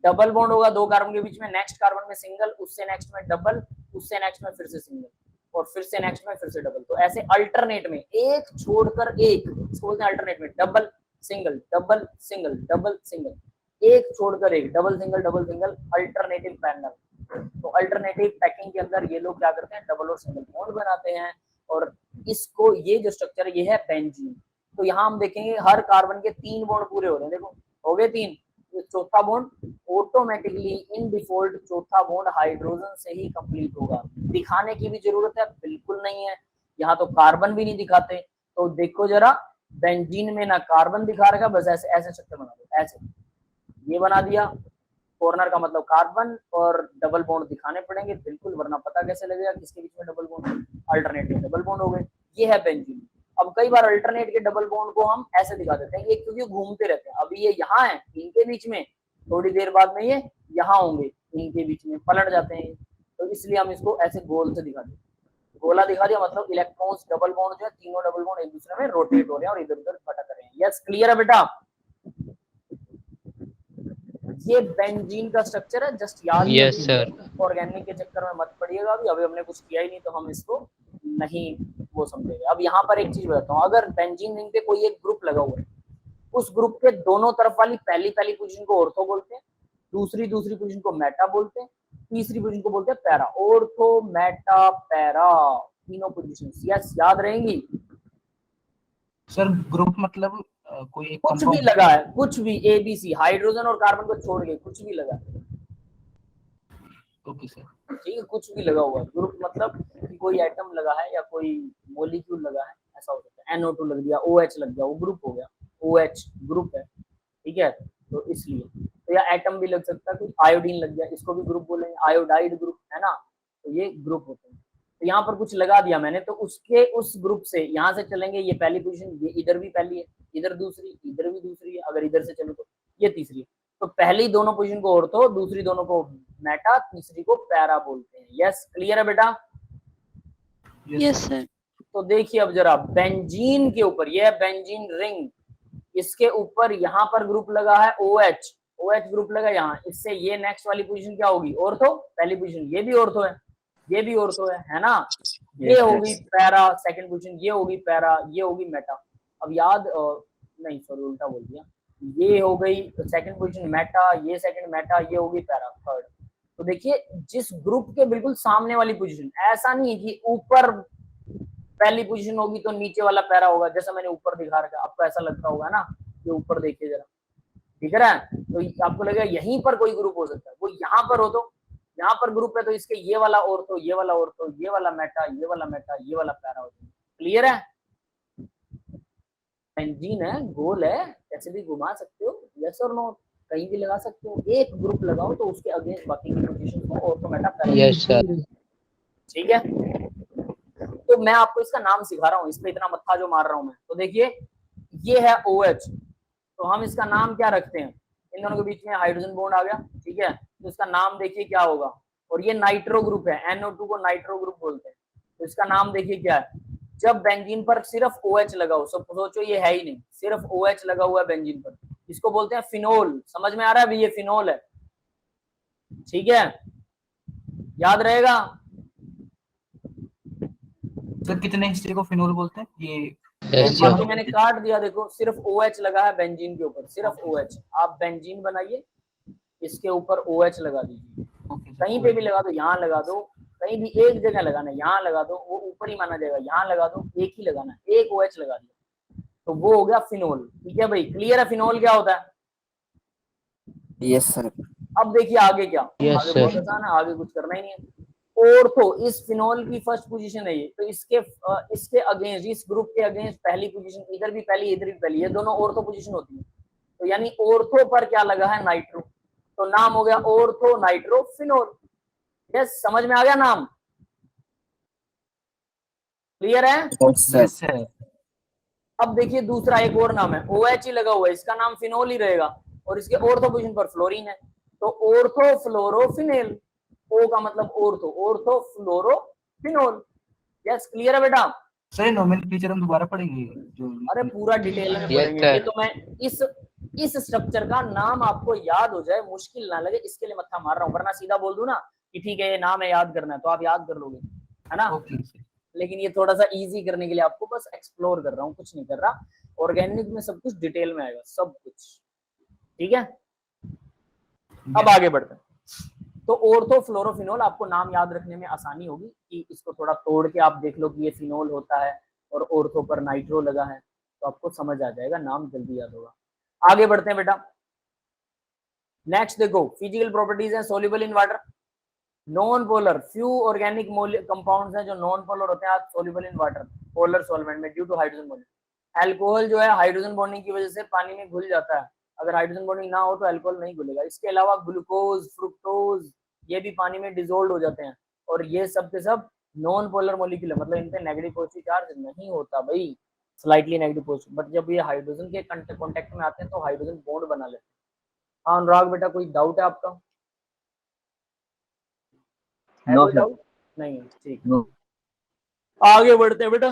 डबल बॉन्ड होगा 2 कार्बन के बीच में, नेक्स्ट कार्बन में सिंगल, उससे नेक्स्ट में डबल, उससे नेक्स्ट में फिर से सिंगल, और फिर से नेक्स्ट में फिर से डबल। तो ऐसे अल्टरनेट में एक छोड़कर एक, इसको बोलते हैं अल्टरनेट में, double single double single double single, एक छोड़कर एक, डबल सिंगल अल्टरनेटिव पैनल। तो अल्टरनेटिव पैकिंग के अंदर ये लोग क्या करते हैं, डबल और सिंगल बॉन्ड बनाते हैं। और इसको, ये जो स्ट्रक्चर है ये है बेंजीन। तो यहाँ हम देखेंगे हर कार्बन के 3 बॉन्ड पूरे हो रहे हैं, देखो हो गए 3। चौथा बॉन्ड ऑटोमेटिकली इन डिफॉल्ट चौथा बॉन्ड हाइड्रोजन से ही कंप्लीट होगा। दिखाने की भी जरूरत है बिल्कुल नहीं है, यहाँ तो कार्बन भी नहीं दिखाते। तो देखो जरा, बेंजीन में ना कार्बन दिखा रखा, बस ऐसे ऐसे स्ट्रक्चर बना दो, ऐसे ये बना दिया, कॉर्नर का मतलब कार्बन, और डबल बॉन्ड दिखाने पड़ेंगे बिल्कुल, वरना पता कैसे लगेगा किसके बीच में डबल बॉन्ड, अल्टरनेट में डबल बॉन्ड हो गए। ये है बेंजीन। अब कई बार अल्टरनेट के डबल बॉन्ड को हम ऐसे दिखा देते हैं, ये क्योंकि घूमते रहते हैं। अभी ये यहाँ है इनके बीच में, थोड़ी देर बाद में ये यहाँ होंगे इनके बीच में, पलट जाते हैं, तो इसलिए हम इसको ऐसे गोल से दिखा देते हैं। गोला दिखा दिया मतलब इलेक्ट्रॉन्स डबल बॉन्ड जो है, तीनों डबल बॉन्ड एक दूसरे में रोटेट हो रहे हैं और इधर उधर भटक रहे हैं। यस, क्लियर है बेटा? ये बेंजीन का स्ट्रक्चर है, जस्ट याद। Yes sir. ऑर्गेनिक के चक्कर में मत पड़िएगा, अभी हमने कुछ किया ही नहीं तो हम इसको नहीं वो समझेंगे। अब यहाँ पर एक चीज बताता हूँ, अगर बेंजीन रिंग पे कोई एक ग्रुप लगा हुआ है, उस ग्रुप के दोनों तरफ वाली पहली पोजीशन को ऑर्थो बोलते हैं, दूसरी पोजीशन को मेटा बोलते हैं, तीसरी पोजीशन को बोलते हैं पैरा। ऑर्थो मेटा पैरा तीनों पोजीशन, यस याद रहेंगी। सर ग्रुप मतलब कोई एक कुछ भी लगा है, कुछ भी ABC, हाइड्रोजन और कार्बन को छोड़ के कुछ भी लगा है, ओके सर, ठीक है, कुछ भी लगा हुआ है। ग्रुप मतलब कि कोई एटम लगा है या कोई मॉलिक्यूल लगा है, ऐसा हो सकता है। NO2 लग दिया, OH लग गया, वो ग्रुप हो गया, OH ग्रुप है, ठीक है। तो इसलिए तो या एटम भी लग सकता है, कुछ आयोडीन लग गया, इसको भी ग्रुप बोलेंगे, आयोडाइड ग्रुप है ना, तो ये ग्रुप होते हैं। तो यहाँ पर कुछ लगा दिया मैंने, तो उसके उस ग्रुप से यहाँ से चलेंगे, ये पहली पोजीशन, ये इधर भी पहली है, इधर दूसरी, इधर भी दूसरी है, अगर इधर से चलो तो ये तीसरी है। तो पहली दोनों पोजीशन को ऑर्थो, दूसरी दोनों को मेटा, तीसरी को पैरा बोलते हैं। यस, क्लियर है बेटा? Yes sir. तो देखिए अब जरा बेंजीन के ऊपर, ये है बेंजीन रिंग, इसके ऊपर यहाँ पर ग्रुप लगा है OH, OH ग्रुप लगा यहाँ, इससे ये नेक्स्ट वाली पोजीशन क्या होगी, ऑर्थो, पहली पोजीशन, ये भी ऑर्थो है, ये भी ऑर्थो है ना। ये होगी पैरा सेकंड पोजीशन, ये होगी पैरा, ये होगी मेटा। अब याद नहीं, सॉरी उल्टा बोल दिया, ये हो गई सेकंड पोजीशन मेटा, ये सेकंड मेटा, ये होगी पैरा थर्ड। तो देखिए जिस ग्रुप के बिल्कुल सामने वाली पोजीशन, ऐसा नहीं है कि ऊपर पहली पोजीशन होगी तो नीचे वाला पैरा होगा, जैसा मैंने ऊपर दिखा रखा, आपको ऐसा लगता होगा ना, ये ऊपर देखिए जरा, दिख रहा है, तो आपको लगेगा यहीं पर कोई ग्रुप हो सकता है, वो यहाँ पर हो, तो यहाँ पर ग्रुप है तो इसके ये वाला ऑर्थो, ये वाला ऑर्थो, ये वाला मेटा, ये वाला मेटा, ये वाला पैरा होता है। क्लियर है? बेंजीन है, गोल है, कैसे भी घुमा सकते हो, यस और नो, कहीं भी लगा सकते हो। एक ग्रुप लगाओ तो उसके अगेंस्ट बाकी की पोजीशन को ortho Meta para. Yes sir. ठीक है, तो मैं आपको इसका नाम सिखा रहा हूँ, इस पे इतना मत्था जो मार रहा हूँ मैं। तो देखिए ये है OH, तो हम इसका नाम क्या रखते हैं, इन दोनों के बीच में हाइड्रोजन बॉन्ड आ गया, ठीक है, तो इसका नाम देखिए क्या होगा। और ये नाइट्रो ग्रुप है, NO2 को नाइट्रो ग्रुप बोलते हैं, तो इसका नाम देखिए क्या है। जब बेंजीन पर सिर्फ OH लगा हो, सब सोचो ये है ही नहीं, सिर्फ OH लगा हुआ है बेंजीन पर, इसको बोलते हैं फिनोल। समझ में आ रहा है अभी, ये फिनोल है, ठीक है, याद रहेगा। सर कितने हिस्से को फिनोल बोलते हैं ये? यस बाकी सर। मैंने काट दिया, देखो सिर्फ OH लगा है बेंजीन के ऊपर, सिर्फ OH। आप बेंजीन बनाइए, इसके ऊपर OH लगा दीजिए, कहीं पे भी लगा दो, यहाँ लगा दो, कहीं भी एक जगह लगाना है, यहाँ लगा दो, वो ऊपर ही माना जाएगा, यहाँ लगा दो, एक ही लगाना है, एक OH लगा दिया, तो वो हो गया फिनोल। ठीक है भाई, क्लियर है फिनोल क्या होता है? Yes sir. अब देखिए आगे क्या, Yes, आगे sir. बहुत आसान है, आगे कुछ करना ही नहीं है। ऑर्थो, इस फिनोल की फर्स्ट पोजीशन है ये, तो इसके अगेंस्ट, इस ग्रुप के अगेंस्ट पहली पोजीशन, इधर भी पहली इधर भी पहली, ये दोनों ऑर्थो पोजीशन होती है। तो यानी ऑर्थो पर क्या लगा है, नाइट्रो, तो नाम हो गया ऑर्थो नाइट्रो फिनोल। यस, समझ में आ गया नाम? क्लियर है? Yes sir. अब देखिए दूसरा एक और नाम है, OH ही लगा हुआ है, इसका नाम फिनोल ही रहेगा और इसके ऑर्थो पोजीशन पर फ्लोरीन है, तो ऑर्थोफ्लोरोफिनेल। O का मतलब ऑर्थोफ्लोरोफिनोल। यस, क्लियर है बेटा? सर ये नोमेनक्लेचर हम दोबारा पढ़ेंगे जो अरे पूरा डिटेल में Yes, पढ़ेंगे, sir. ये तो मैं इस स्ट्रक्चर का नाम आपको याद हो जाए, मुश्किल ना लगे, इसके लिए मत्था मार रहा हूँ, वरना सीधा बोल दूं ना कि ठीक है ये नाम है याद करना है तो आप याद कर लोगे, है ना? Okay sir. लेकिन ये थोड़ा सा इजी करने के लिए आपको बस एक्सप्लोर कर रहा हूँ, कुछ नहीं कर रहा। ऑर्गेनिक में सब कुछ डिटेल में आएगा, सब कुछ, ठीक है? अब आगे बढ़ते हैं। तो ऑर्थोफ्लोरोफिनोल, आपको नाम याद रखने में आसानी होगी कि इसको थोड़ा तोड़ के आप देख लो कि ये फिनोल होता है और ऑर्थो पर नाइट्रो लगा है, तो आपको समझ आ जाएगा, नाम जल्दी याद होगा। आगे बढ़ते हैं बेटा। नेक्स्ट देखो, फिजिकल प्रॉपर्टीज है, soluble in water, non polar, few organic compounds हैं जो नॉन पोलर होते हैं, soluble in water, polar solvent में due to hydrogen bonding. Alcohol जो है हाइड्रोजन बॉन्डिंग की वजह से पानी में घुल जाता है, अगर हाइड्रोजन बॉन्डिंग ना हो तो अल्कोहल नहीं घुलेगा। इसके अलावा ग्लूकोज, फ्रुक्टोज, ये भी पानी में डिसोल्व हो जाते हैं और ये सब के सब नॉन पोलर मॉलिक्यूल है, मतलब इन पे नेगेटिव पॉजिटिव चार्ज नहीं होता भाई, स्लाइटली नेगेटिव पॉजिटिव, बट जब ये हाइड्रोजन के कांटेक्ट में आते हैं तो हाइड्रोजन बॉन्ड बना लेते हैं। हाँ अनुराग बेटा, कोई डाउट है आपका? है No, कोई sir. डाउट? नहीं है, ठीक। No. आगे बढ़ते हैं बेटा।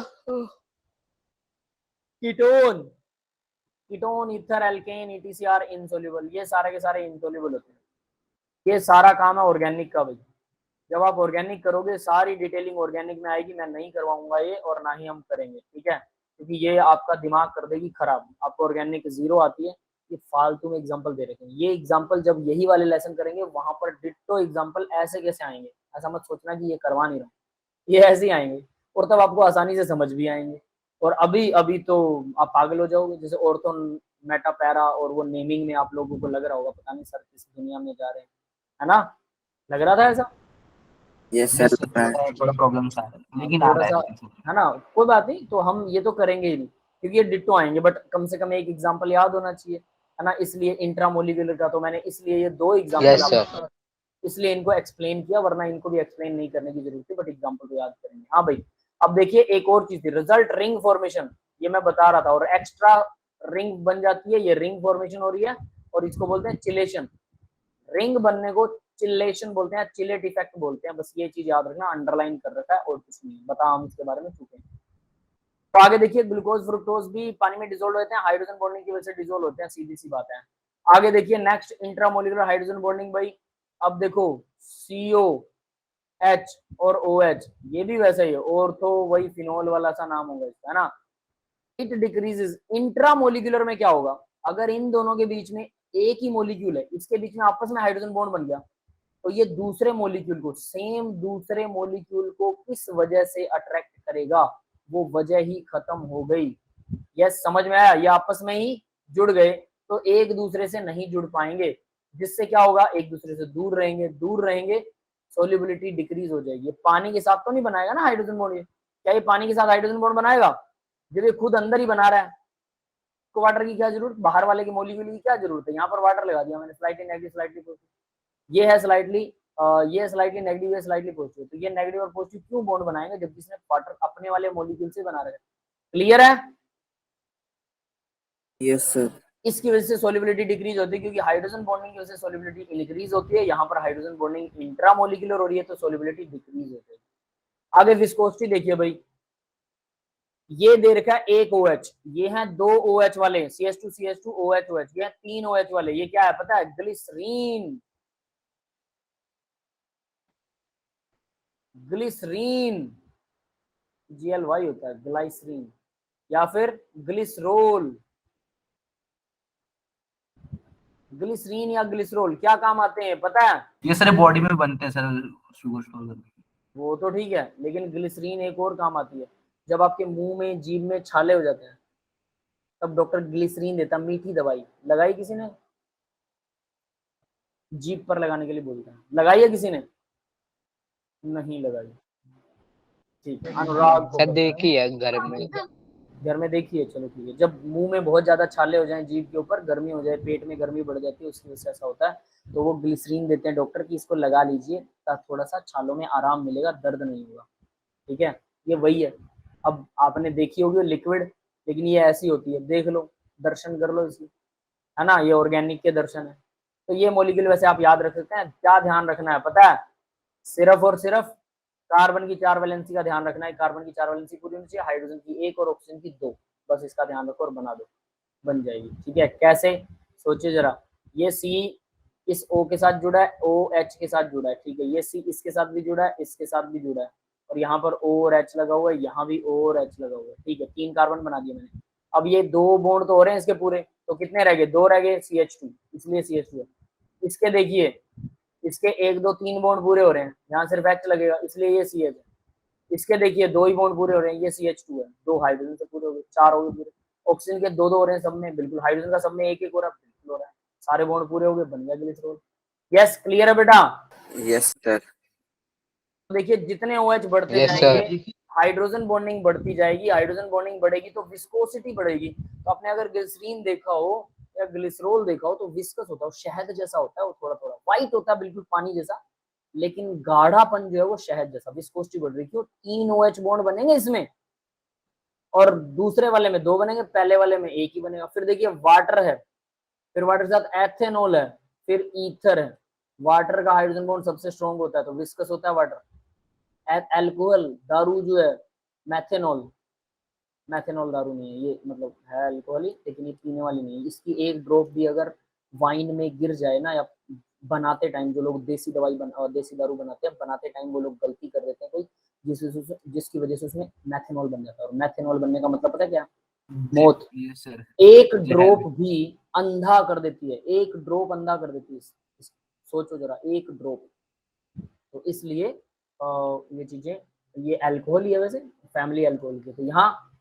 Ketone, ketone, ether, alkane, ETCR insoluble, ये सारे के सारे इनसोल्यूबल होते हैं। ये सारा काम है ऑर्गेनिक का भाई। जब आप ऑर्गेनिक करोगे सारी डिटेलिंग ऑर्गेनिक में आएगी, मैं नहीं करवाऊंगा ये और ना ही हम करेंगे, ठीक है? क्योंकि ये आपका दिमाग कर देगी खराब। आपको ऑर्गेनिक जीरो आती है, ये फालतू में एग्जांपल दे रखे हैं। ये एग्जांपल जब यही वाले लेसन करेंगे वहां पर डिट्टो एग्जांपल ऐसे कैसे आएंगे, ऐसा मत सोचना कि ये करवा नहीं रहा, ये ऐसे ही आएंगे और तब आपको आसानी से समझ भी आएंगे। और अभी अभी तो आप पागल हो जाओगे, जैसे ऑर्थो मेटा पैरा और वो नेमिंग में आप लोगों को लग रहा होगा पता नहीं सर किस दुनिया में जा रहे हैं, है ना? लग रहा था ऐसा? यस सर लगता है। थोड़ा प्रॉब्लम्स आ रहा है लेकिन आ थोड़ा रहा सा, है ना? कोई बात नहीं, तो हम ये तो करेंगे ही नहीं क्योंकि ये डिट्टो आएंगे, बट कम से कम एक एग्जांपल याद होना चाहिए, है ना? इसलिए इंट्रामोलिकुलर का तो मैंने इसलिए ये दो एग्जांपल Yes, sir. इसलिए इनको एक्सप्लेन किया, वरना इनको भी एक्सप्लेन नहीं करने की जरूरत थी, बट एग्जांपल तो याद करेंगे। हाँ भाई, अब देखिए एक और चीज थी, रिजल्ट रिंग फॉर्मेशन, ये मैं बता रहा था, और एक्स्ट्रा रिंग बन जाती है, ये रिंग फॉर्मेशन हो रही है और इसको बोलते हैं चिलेशन। रिंग बनने को चिलेशन बोलते हैं, चिलेट इफेक्ट बोलते हैं, बस ये चीज याद रखना, अंडरलाइन कर रखा है और कुछ नहीं बता, हम इसके बारे में चुके हैं। तो आगे देखिए, ग्लूकोज फ्रुक्टोज भी पानी में डिसोल्व होते हैं, हाइड्रोजन बॉन्डिंग की वजह से डिसोल्व होते हैं, सीधी सी बात है। आगे देखिए नेक्स्ट, इंट्रामोलिकुलर हाइड्रोजन बॉन्डिंग भाई। अब देखो COH और OH, ये भी वैसा ही है, ऑर्थो वही फिनोल वाला सा नाम होगा इसका, है ना? It decreases. इंट्रामोलिकुलर में क्या होगा, अगर इन दोनों के बीच में एक ही मोलिक्यूल है, इसके बीच में आपस में हाइड्रोजन बॉन्ड बन गया, तो ये दूसरे मोलिक्यूल को, सेम दूसरे मोलिक्यूल को किस वजह से अट्रैक्ट करेगा, वो वजह ही खत्म हो गई। यस, समझ में आया? ये आपस में ही जुड़ गए तो एक दूसरे से नहीं जुड़ पाएंगे, जिससे क्या होगा, एक दूसरे से दूर रहेंगे, दूर रहेंगे, सोल्युबिलिटी डिक्रीज हो जाएगी। पानी के साथ तो नहीं बनाएगा ना हाइड्रोजन बॉन्ड, क्या ये पानी के साथ हाइड्रोजन बॉन्ड बनाएगा? जब ये खुद अंदर ही बना रहा है तो वाटर की क्या जरूरत, बाहर वाले के मॉलिक्यूल की क्या जरूरत है? यहाँ पर वाटर लगा दिया मैंने, स्लाइटली नेगेटिव स्लाइटली पॉजिटिव, ये है स्लाइटली ये स्लाइटली नेगेटिव है स्लाइटली पॉजिटिव, तो ये नेगेटिव और पॉजिटिव क्यों बॉन्ड बनाएंगे जबकि इसने वाटर अपने वाले मॉलिक्यूल से बना रहा है। क्लियर है? Yes sir. इसकी वजह से सोल्युबिलिटी डिक्रीज होती है, क्योंकि हाइड्रोजन बॉन्डिंग की वजह से सोल्युबिलिटी इंक्रीज होती है, यहाँ पर हाइड्रोजन बॉन्डिंग इंट्रामोलिकुलर हो रही है तो सोल्युबिलिटी डिक्रीज होती है। आगे विस्कोसिटी देखिए भाई, ये दे रखा है एक OH, ये है दो OH वाले, CH2 CH2 OH OH, ये है तीन OH वाले, ये क्या है पता है? ग्लिसरीन। ग्लिसरीन GLY होता है, ग्लाइसरीन, या फिर ग्लिसरोल। ग्लिसरीन या ग्लिसरोल क्या काम आते हैं पता है? ये सारे बॉडी में बनते हैं सर, शुगर स्टोर करके। वो तो ठीक है, लेकिन ग्लिसरीन एक और काम आती है, जब आपके मुंह में जीभ में छाले हो जाते हैं तब डॉक्टर ग्लिसरीन देता, मीठी दवाई। लगाई किसी ने? जीभ पर लगाने के लिए बोलता है, लगाई है किसी ने? नहीं लगाई, ठीक है। अनुराग सर देखी है घर में। घर में देखिए, चलो ठीक है। जब मुंह में बहुत ज्यादा छाले हो जाएं, जीभ के ऊपर गर्मी हो जाए, पेट में गर्मी बढ़ जाती है, उसकी वजह से ऐसा होता है, तो वो ग्लिसरीन देते हैं डॉक्टर की, इसको लगा लीजिए ताकि थोड़ा सा छालों में आराम मिलेगा, दर्द नहीं होगा, ठीक है? ये वही है। अब आपने देखी होगी लिक्विड, लेकिन ये ऐसी होती है, देख लो, दर्शन कर लो इसकी, है ना, ये ऑर्गेनिक के दर्शन है। तो ये मॉलिक्यूल वैसे आप याद रख सकते हैं। क्या ध्यान रखना है पता है, सिर्फ और सिर्फ कार्बन की 4 वैलेंसी का ध्यान रखना है, कार्बन की 4 वैलेंसी पूरी होनी चाहिए, हाइड्रोजन की 1 और ऑक्सीजन की 2, बस इसका ध्यान रखो और बना दो, बन जाएगी। ठीक है, कैसे, सोचिए जरा, ये सी इस O के साथ जुड़ा है, OH के साथ जुड़ा है, ठीक है, ये C इसके साथ भी जुड़ा है, इसके साथ भी जुड़ा है, और यहाँ पर O और H लगा हुआ है, यहाँ भी O और H लगा हुआ है, ठीक है, 3 कार्बन बना दिए मैंने। अब ये 2 बॉन्ड तो हो रहे हैं इसके पूरे, तो कितने रह गए, 2 रह गए, CH2, इसलिए CH2 है। इसके देखिए, इसके 1 2 3 बॉन्ड पूरे हो रहे हैं, यहाँ सिर्फ H लगेगा, इसलिए ये CH है। इसके देखिए 2 ही बॉन्ड पूरे हो रहे हैं, ये CH2 है, 2 हाइड्रोजन से पूरे हो गए, 4 हो गए पूरे। ऑक्सीजन के 2 2 हो रहे हैं सब में, बिल्कुल, हाइड्रोजन का सब में 1 1 हो रहा है, बिल्कुल हो रहा है, सारे बॉन्ड पूरे हो गए, बन गया ग्लिसरॉल। यस, क्लियर है बेटा। Yes sir. देखिए जितने OH बढ़ते Yes, जाएंगे हाइड्रोजन बॉन्डिंग बढ़ती जाएगी, हाइड्रोजन बॉन्डिंग बढ़ेगी तो विस्कोसिटी बढ़ेगी। तो आपने अगर ग्लिसरीन देखा हो या ग्लिसरॉल देखा हो तो विस्कस होता है, शहद जैसा होता है, वो थोड़ा थोड़ा व्हाइट होता है, बिल्कुल पानी जैसा, लेकिन गाढ़ापन जो है वो शहद जैसा, विस्कोसिटी बढ़ रही है। क्यों, 3 OH बॉन्ड बनेंगे इसमें, और दूसरे वाले में 2 बनेंगे, पहले वाले में 1 ही बनेगा। फिर देखिए वाटर है, फिर वाटर के साथ एथेनॉल है, फिर ईथर है। वाटर का हाइड्रोजन बॉन्ड सबसे स्ट्रॉन्ग होता है तो विस्कस होता है वाटर। अल्कोहल, दारू जो है, मैथेनॉल, मैथेनॉल दारू नहीं है ये, मतलब है अल्कोहल ही, लेकिन ये पीने वाली नहीं है। इसकी एक ड्रॉप भी अगर वाइन में गिर जाए ना, या बनाते टाइम जो लोग देसी देसी दारू बनाते हैं, बनाते टाइम वो लोग गलती कर देते हैं कोई, जिसकी वजह से उसमें मैथेनॉल बन जाता है। और मैथेनॉल बनने का मतलब पता है क्या, मौत। Yes sir. एक ड्रॉप भी अंधा कर देती है, एक ड्रॉप अंधा कर देती है। सोचो जरा, एक ड्रॉप। तो इसलिए ये चीजें, ये अल्कोहल ही है वैसे, फैमिली अल्कोहल के। तो यहाँ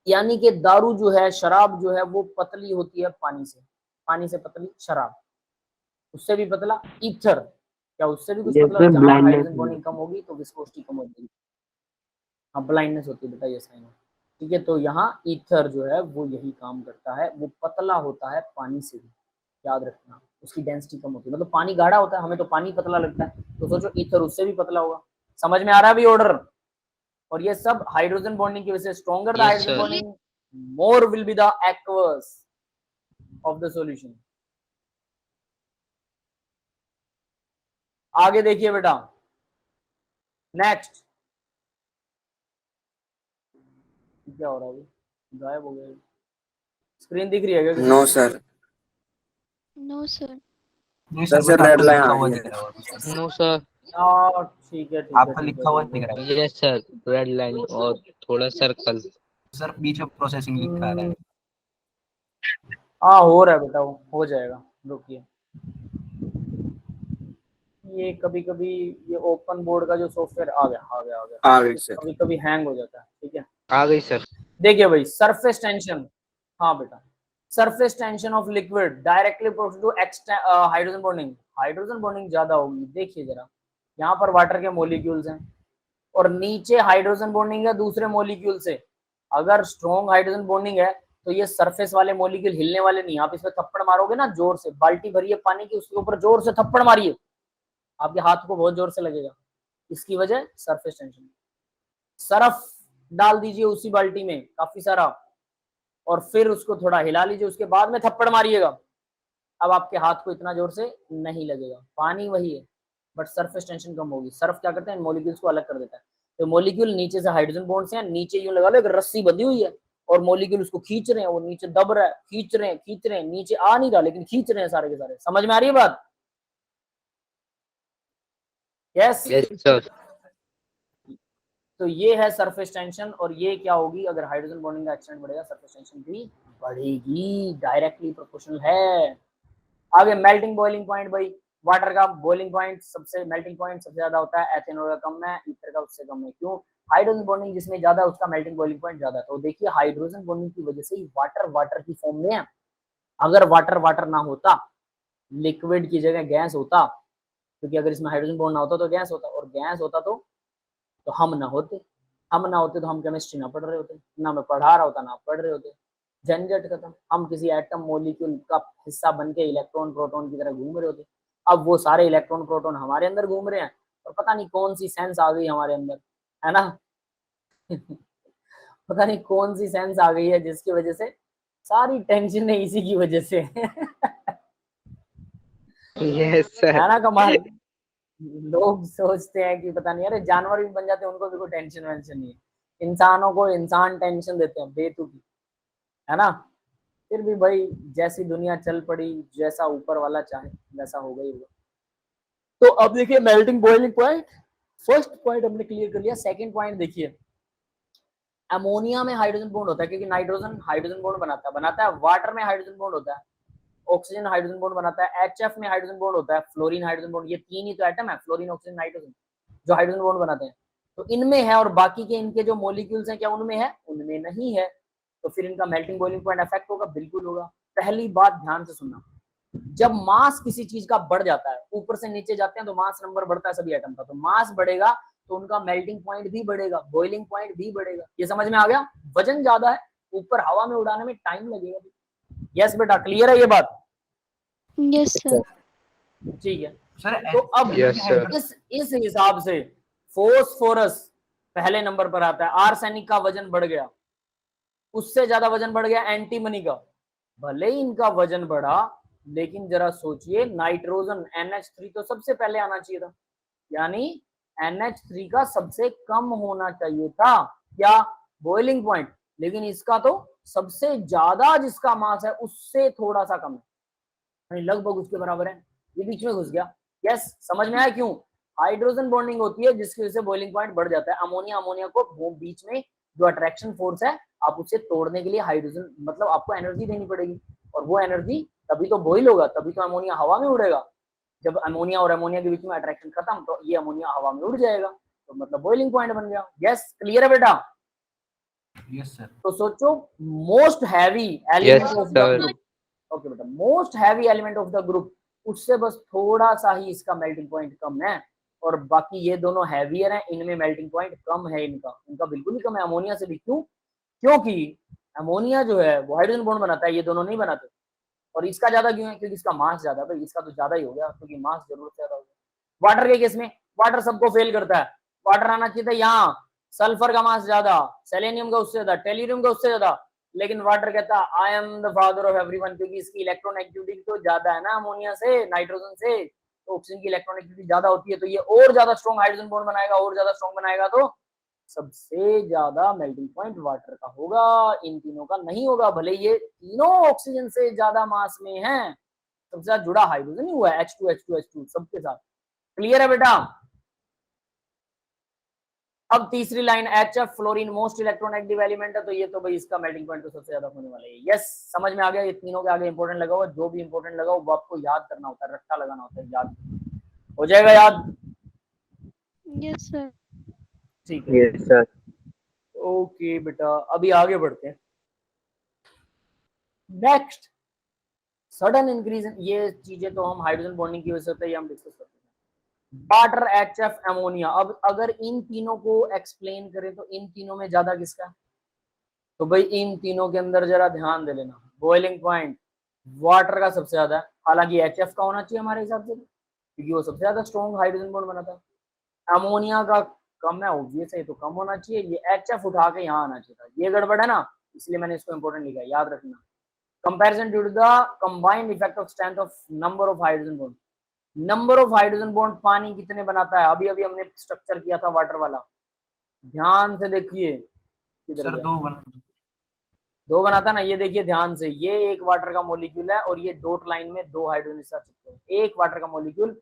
यानी कि दारू जो है, शराब जो है, वो पतली होती है पानी से, पानी से पतली शराब, उससे भी पतला ईथर, क्या उससे भी कुछ Yes, पतला, sir, जहां blindness हाइड्रोजन बॉन्डिंग कम होगी तो विस्कोसिटी कम हो जाएगी। हाँ, ब्लाइंडनेस होती है बेटा, ये साइन है। ठीक है, तो यहाँ ईथर जो है वो यही काम करता है, वो पतला होता है पानी से भी, याद रखना, उसकी डेंसिटी कम होती है। मतलब पानी गाढ़ा होता है, हमें तो पानी पतला लगता है, तो सोचो ईथर उससे भी पतला होगा। समझ में आ रहा है अभी ऑर्डर। और ये सब हाइड्रोजन बॉन्डिंग की वजह से, stronger the hydrogen bonding more will be the aqueous of the solution. आगे देखिए बेटा, नेक्स्ट क्या हो रहा है, गायब हो गया, स्क्रीन दिख रही है क्या? No sir. No, sir. नहीं sir sir, sir but red आपका लाइन लिखा आ हुआ रही दिख है। रहा है। No sir. ठीक है ठीक है आपका लिखा हुआ दिख रहा है यस सर, रेड लाइन और थोड़ा सर्कल। सर, बीच में प्रोसेसिंग लिखा रहा है। हाँ हो रहा है बेटा, हो जाएगा, रुकिए। ये कभी कभी ये ओपन बोर्ड का जो सॉफ्टवेयर आ गया आ गया आ गया, आ गई सर। कभी कभी हैंग हो जाता है। ठीक है, आ गई सर। देखिए भाई, सरफेस टेंशन, हाँ बेटा, surface tension of liquid directly to hydrogen bonding, hydrogen bonding ज्यादा होगी। देखिए जरा, यहाँ पर वाटर के मॉलिक्यूल्स हैं और नीचे हाइड्रोजन बॉन्डिंग है दूसरे मॉलिक्यूल से। अगर स्ट्रॉन्ग हाइड्रोजन बॉन्डिंग है तो ये सरफेस वाले मॉलिक्यूल हिलने वाले नहीं। आप इसमें थप्पड़ मारोगे ना जोर से, बाल्टी भरी है पानी की, उसके ऊपर जोर से थप्पड़ मारिए, आपके हाथ को बहुत जोर से लगेगा। इसकी वजह सरफेस टेंशन। सरफ डाल दीजिए उसी बाल्टी में काफी सारा, और फिर उसको थोड़ा हिला लीजिए, उसके बाद में थप्पड़ मारिएगा। अब आपके हाथ को इतना जोर से नहीं लगेगा, पानी वही है बट सरफेस टेंशन कम होगी। सर्फ क्या करता है, मॉलिक्यूल्स को अलग कर देता है। तो मॉलिक्यूल नीचे से हाइड्रोजन बॉन्ड से, नीचे यूं लगा लो एक रस्सी बंधी हुई है और मॉलिक्यूल उसको खींच रहे हैं, वो नीचे दब रहा है, खींच रहे हैं, नीचे आ नहीं रहा लेकिन खींच रहे हैं सारे के सारे। समझ में आ रही है बात? Yes yes sir. तो ये है सरफेस टेंशन, और ये क्या होगी, अगर हाइड्रोजन बॉन्डिंग का एक्सटेंट बढ़ेगा सरफेस टेंशन भी बढ़ेगी, डायरेक्टली प्रोपोर्शनल है। आगे मेल्टिंग बॉइलिंग पॉइंट, भाई वाटर का बॉइलिंग पॉइंट सबसे, मेल्टिंग पॉइंट सबसे ज्यादा होता है, एथेनॉल का कम है, ईथर का उससे कम है। क्यों? हाइड्रोजन बॉन्डिंग जिसमें ज्यादा है उसका मेल्टिंग बॉइलिंग पॉइंट ज्यादा है। तो देखिए हाइड्रोजन बॉन्डिंग की वजह से ही वाटर वाटर की फॉर्म में है। अगर वाटर वाटर ना होता, लिक्विड की जगह गैस होता, क्योंकि अगर इसमें हाइड्रोजन बॉन्ड ना होता तो गैस होता, और गैस होता तो हम ना होते, हम ना होते तो हम केमिस्ट्री ना पढ़ रहे होते, ना मैं पढ़ा रहा होता ना पढ़ रहे होते, झंझट खत्म। हम किसी एटम मॉलिक्यूल का हिस्सा बन के इलेक्ट्रॉन प्रोटॉन की तरह घूम रहे होते। अब वो सारे इलेक्ट्रॉन प्रोटॉन हमारे अंदर घूम रहे हैं और पता नहीं कौन सी सेंस आ गई हमारे अंदर, है ना पता नहीं कौन सी सेंस आ गई है जिसकी वजह से सारी टेंशन है इसी की वजह से है यस सर। ना कमाल। लोग सोचते हैं कि पता नहीं, अरे जानवर भी बन जाते हैं उनको भी कोई टेंशन वेंशन नहीं है, इंसानों को इंसान टेंशन देते हैं बेतुकी, है ना। फिर भी भाई जैसी दुनिया चल पड़ी, जैसा ऊपर वाला चाहे वैसा होगा ही होगा। तो अब देखिए melting boiling point, first point हमने क्लियर कर लिया। सेकंड पॉइंट देखिए, अमोनिया में हाइड्रोजन बॉन्ड होता है क्योंकि नाइट्रोजन हाइड्रोजन बॉन्ड बनाता है वाटर में हाइड्रोजन बॉन्ड होता है, ऑक्सीजन हाइड्रोजन बॉन्ड बनाता है, एचएफ में हाइड्रोजन बॉन्ड होता है, फ्लोरीन हाइड्रोजन बॉन्ड, ये तीन ही तो एटम है, फ्लोरीन ऑक्सीजन नाइट्रोजन, जो हाइड्रोजन बॉन्ड बनाते हैं। तो इनमें है और बाकी के इनके जो मॉलिक्यूल्स हैं क्या उनमें है? उनमें नहीं है। तो फिर इनका मेल्टिंग बॉइलिंग पॉइंट अफेक्ट होगा, बिल्कुल होगा। पहली बात ध्यान से सुनना, जब मास किसी चीज का बढ़ जाता है, ऊपर से नीचे जाते हैं तो मास नंबर बढ़ता है सभी एटम का, तो मास बढ़ेगा तो उनका मेल्टिंग पॉइंट भी बढ़ेगा, बॉइलिंग पॉइंट भी बढ़ेगा। ये समझ में आ गया? वजन ज्यादा है, ऊपर हवा में उड़ाने में टाइम लगेगा। यस बेटा, क्लियर है ये बात? Yes, sir. ठीक है। सर तो अब Yes, sir. इस हिसाब से फोस्फोरस पहले नंबर पर आता है, आर्सेनिक का वजन बढ़ गया, उससे ज्यादा वजन बढ़ गया एंटीमनी का। भले ही इनका वजन बढ़ा, लेकिन जरा सोचिए नाइट्रोजन NH3 तो सबसे पहले आना चाहिए था, यानी NH3 का सबसे कम होना चाहिए था क्या? Boiling point. लेकिन इसका तो सबसे ज्यादा, जिसका मास है उससे थोड़ा सा कम है, यानी लगभग उसके बराबर है। ये बीच में घुस गया। यस, समझ में आया क्यों? हाइड्रोजन बॉन्डिंग होती है जिसकी वजह से बॉइलिंग पॉइंट बढ़ जाता है। अमोनिया अमोनिया को बीच में जो अट्रैक्शन फोर्स है, आप उसे तोड़ने के लिए हाइड्रोजन मतलब आपको एनर्जी देनी पड़ेगी, और वो एनर्जी तभी तो बॉइल होगा, तभी तो अमोनिया हवा में उड़ेगा। जब अमोनिया और अमोनिया के बीच में अट्रैक्शन खत्म, तो ये अमोनिया हवा में उड़ जाएगा, तो मतलब बॉइलिंग पॉइंट बन गया। यस, क्लियर है बेटा? Yes sir. तो सोचो most heavy element Yes, of the sir. Group, okay बेटा, most heavy element of the group, उससे बस थोड़ा सा ही इसका मेल्टिंग पॉइंट कम है, और बाकी ये दोनों हैवियर हैं, इनमें मेल्टिंग पॉइंट कम है, इनका बिल्कुल ही कम है अमोनिया से भी। क्यों? क्योंकि अमोनिया जो है वो हाइड्रोजन बॉन्ड बनाता है, ये दोनों नहीं बनाते। और इसका ज्यादा क्यों है? क्योंकि इसका मास ज्यादा है भाई, इसका तो ज्यादा ही हो गया क्योंकि मास जरूरत ज्यादा हो गया। वाटर के केस में वाटर सबको फेल करता है, वाटर आना चाहिए था यहाँ, सल्फर का मास ज्यादा, सेलेनियम का उससे ज्यादा, टेल्यूरियम का उससे ज्यादा, लेकिन वाटर कहता I am the father of everyone, क्योंकि इसकी इलेक्ट्रोनेगेटिविटी तो ज्यादा है ना अमोनिया से, नाइट्रोजन से, तो ऑक्सीजन की इलेक्ट्रोनेगेटिविटी ज्यादा होती है, तो ये और ज्यादा स्ट्रॉन्ग हाइड्रोजन बॉन्ड बनाएगा, और ज्यादा स्ट्रॉन्ग बनाएगा, तो सबसे ज्यादा मेल्टिंग पॉइंट वाटर का होगा, इन तीनों का नहीं होगा। भले ये तीनों ऑक्सीजन से ज्यादा मास में हैं, सबसे ज्यादा जुड़ा हाइड्रोजन ही हुआ है, H2 सबके साथ। क्लियर है बेटा? अब तीसरी line, HF fluorine most electronegative element है, तो ये तो भाई इसका मेल्टिंग पॉइंट तो सबसे ज्यादा होने वाला है। यस, समझ में आ गया? ये तीनों के आगे इंपॉर्टेंट लगा हुआ, जो भी इंपॉर्टेंट लगा वो आपको याद करना होता है, रट्टा लगाना होता है, याद हो जाएगा याद? Yes, sir. ठीक है, Yes, sir. ओके बेटा, अभी आगे बढ़ते हैं। नेक्स्ट, सडन इंक्रीज, ये चीजें तो हम हाइड्रोजन बॉन्डिंग की वजह से होता है, ये हम डिस्कस करते हैं। वाटर, HF, अमोनिया, अब अगर इन तीनों को एक्सप्लेन करें तो इन तीनों में ज्यादा किसका? तो भाई इन तीनों के अंदर जरा ध्यान दे लेना, बॉइलिंग पॉइंट वाटर का सबसे ज्यादा है, हालांकि HF का होना चाहिए हमारे हिसाब से, क्योंकि वो सबसे ज्यादा स्ट्रॉन्ग हाइड्रोजन बॉन्ड बनाता है। अमोनिया का कम है, ऑब्वियस है, तो कम होना चाहिए, ये HF उठा के यहाँ आना चाहिए था, ये गड़बड़ है ना, इसलिए मैंने इसको इंपॉर्टेंट लिखा है, याद रखना। Comparison due to the combined effect of strength of number of hydrogen bond, number of hydrogen bond पानी कितने बनाता है? अभी अभी हमने स्ट्रक्चर किया था वाटर वाला, ध्यान से देखिए, किधर सर गया? दो बनाता ना, ये देखिए ध्यान से, ये एक वाटर का मॉलिक्यूल है और ये डॉट लाइन में दो हाइड्रोजन इस साथ चिपके हैं। एक वाटर का मॉलिक्यूल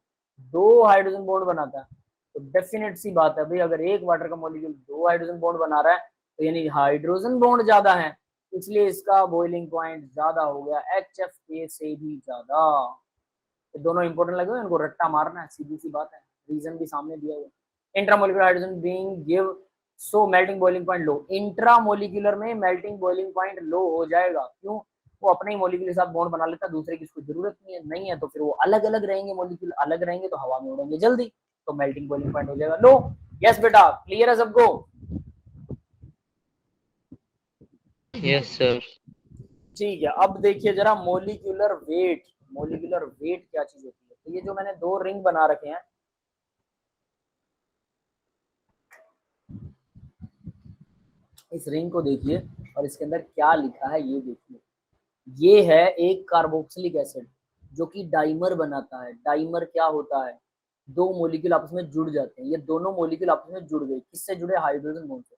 दो हाइड्रोजन बॉन्ड बनाता है, तो डेफिनेट सी बात है भाई, अगर एक वाटर का मॉलिक्यूल दो हाइड्रोजन बॉन्ड बना रहा है तो यानी हाइड्रोजन बॉन्ड ज्यादा है, इसलिए इसका बॉइलिंग पॉइंट ज्यादा हो गया, HF के से भी ज्यादा। तो दोनों इंपॉर्टेंट लगे हुए, इनको रट्टा मारना है, सीधी सी बात है, रीजन भी सामने दिया हुआ। Intramolecular hydrogen being give so melting boiling point low, intramolecular में मेल्टिंग बॉइलिंग पॉइंट लो हो जाएगा। क्यों? वो अपने ही मॉलिक्यूल के साथ बॉन्ड बना लेता है, दूसरे की इसको जरूरत नहीं है, तो फिर वो अलग अलग रहेंगे, मॉलिक्यूल अलग रहेंगे तो हवा में उड़ेंगे जल्दी, तो मेल्टिंग बॉइलिंग पॉइंट हो जाएगा लो। यस बेटा, क्लियर है सबको? Yes, sir. ठीक है, अब देखिए जरा मोलिकुलर वेट, मोलिकुलर वेट क्या चीज होती है? तो ये जो मैंने दो रिंग बना रखे हैं, इस रिंग को देखिए और इसके अंदर क्या लिखा है ये देखिए। ये है एक कार्बोक्सिलिक एसिड जो कि डाइमर बनाता है। डाइमर क्या होता है? दो मॉलिक्यूल आपस में जुड़ जाते हैं। ये दोनों मॉलिक्यूल आपस में जुड़ गए, किससे जुड़े? हाइड्रोजन बॉन्ड से।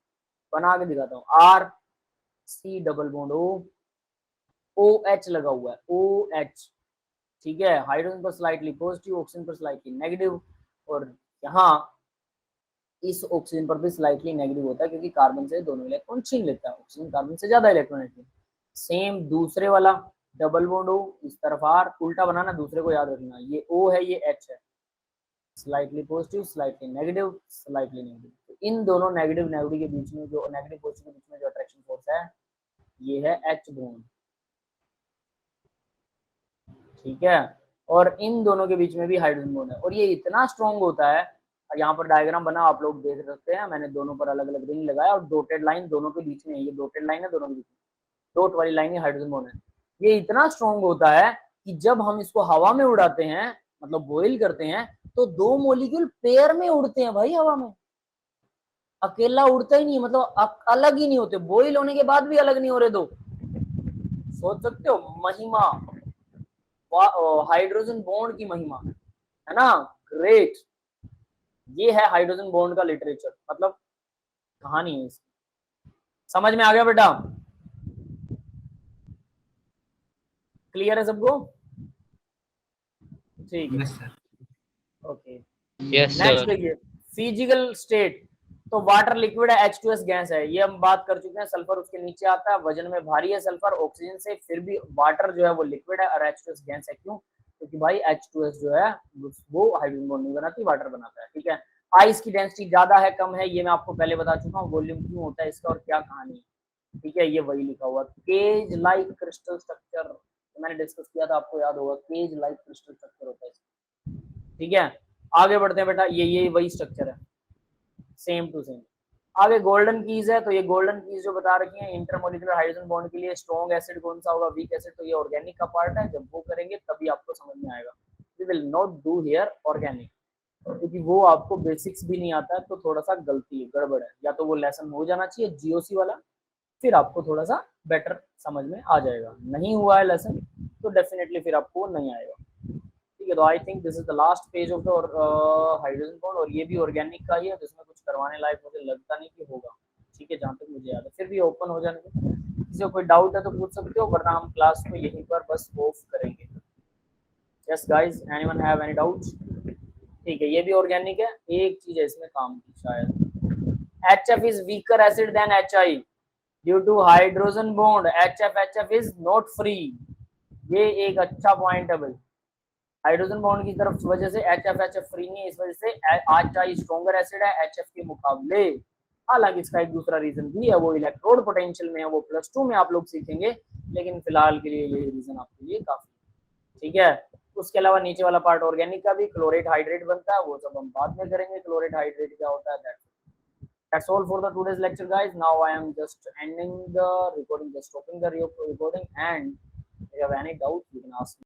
बना के दिखाता हूँ। R C double bond O H लगा हुआ है, ओ एच, ठीक है। हाइड्रोजन पर स्लाइटली पॉजिटिव, ऑक्सीजन पर स्लाइटली नेगेटिव, और यहाँ इस ऑक्सीजन पर भी स्लाइटली नेगेटिव होता है क्योंकि कार्बन से दोनों इलेक्ट्रॉन छीन लेता है। ऑक्सीजन कार्बन से ज्यादा इलेक्ट्रॉन लेती है। सेम दूसरे वाला डबल बॉन्ड ओ, इस तरफ आर, उल्टा बनाना, दूसरे को याद रखना। ये ओ है, ये एच है, slightly positive, slightly negative, slightly negative. तो इन दोनों नेगेटिव नेगेटिव के बीच में जो नेगेटिव पॉजिटिव के बीच में जो अट्रैक्शन फोर्स है ये है एच बॉन्ड, ठीक है। और इन दोनों के बीच में भी हाइड्रोजन बॉन्ड है और ये इतना स्ट्रॉन्ग होता है। यहाँ पर डायग्राम बना, आप लोग देख सकते हैं। मैंने दोनों पर अलग अलग रिंग लगाया और डॉटेड लाइन दोनों के बीच में है। ये डॉटेड लाइन है, दोनों के बीच में डॉट वाली लाइन ही हाइड्रोजन बॉन्ड है। ये इतना स्ट्रॉन्ग होता है कि जब हम इसको हवा में उड़ाते हैं, मतलब बॉईल करते हैं, तो दो मॉलिक्यूल पेयर में उड़ते हैं भाई हवा में। अकेला उड़ता ही नहीं, मतलब अलग ही नहीं होते। बॉईल होने के बाद भी अलग नहीं हो रहे दो। सोच सकते हो महिमा, हाइड्रोजन बॉन्ड की महिमा, है ना। ग्रेट। ये है हाइड्रोजन बॉन्ड का लिटरेचर, मतलब कहानी है इसकी। समझ में आ गया बेटा? क्लियर है सबको? ठीक है, yes sir. Okay. Yes, next sir. देखिए, फिजिकल स्टेट। तो वाटर लिक्विड है, H2S गैस है, ये हम बात कर चुके हैं। सल्फर उसके नीचे आता है, वजन में भारी है सल्फर ऑक्सीजन से, फिर भी वाटर जो है वो लिक्विड है और H2S गैस है। क्यों? क्योंकि भाई H2S जो है वो हाइड्रोजन बॉन्ड नहीं बनाती, वाटर बनाता है, ठीक है। आइस की डेंसिटी ज्यादा है कम है, ये मैं आपको पहले बता चुका हूँ। वॉल्यूम क्यों होता है इसका और क्या कहानी है, ठीक है। ये वही लिखा हुआ, केज लाइक क्रिस्टल स्ट्रक्चर, मैंने डिस्कस किया था, आपको याद होगा। केज लाइक क्रिस्टल स्ट्रक्चर होता है, ठीक है। आगे बढ़ते हैं बेटा, ये वही स्ट्रक्चर है, सेम टू सेम। आगे गोल्डन कीज है, तो ये गोल्डन कीज जो बता रखी है इंटरमोलिकुलर हाइड्रोजन बॉन्ड के लिए, स्ट्रॉन्ग एसिड कौन सा होगा, वीक एसिड, तो ये ऑर्गेनिक का पार्ट है। जब वो करेंगे तभी आपको समझ में आएगा। We will not do here organic, क्योंकि वो आपको बेसिक्स भी नहीं आता है, तो थोड़ा सा गलती है, गड़बड़ है। या तो वो लेसन हो जाना चाहिए जीओसी वाला, फिर आपको थोड़ा सा बेटर समझ में आ जाएगा। नहीं हुआ है लेसन तो डेफिनेटली फिर आपको नहीं आएगा, ठीक है। तो I think this is the last page of the hydrogen bond, और ये भी ऑर्गेनिक का ही है, जिसमें कुछ करवाने लायक मुझे लगता नहीं कि होगा, ठीक है, जहाँ तक मुझे याद है। फिर भी ओपन हो जाने दो, किसी को कोई डाउट है तो पूछ सकते हो, वरना हम क्लास को यहीं पर बस ऑफ करेंगे। Yes guys, anyone have any doubts? ठीक है, ये भी ऑर्गेनिक है। एक चीज है इसमें काम की शायद, HF is weaker acid than HI due to hydrogen bond. HF is not free. ये एक अच्छा पॉइंट है भाई। हाइड्रोजन बॉन्ड की तरफ वजह से HF फ्री नहीं है, इस वजह से HI स्ट्रॉन्गर एसिड है HF के मुकाबले। हालांकि इसका एक दूसरा रीजन भी है, वो इलेक्ट्रोड पोटेंशियल में है, वो +2 में आप लोग सीखेंगे, लेकिन फिलहाल के लिए यही रीजन आपके लिए काफी, ठीक है। उसके अलावा नीचे वाला पार्ट ऑर्गेनिक का भी, क्लोरेट हाइड्रेट बनता है, वो सब हम बाद में करेंगे। क्लोरेट हाइड्रेट क्या होता है, that's all for the today's lecture guys. Now I am just ending the recording, just stopping the recording, and if you have any doubt you can ask me.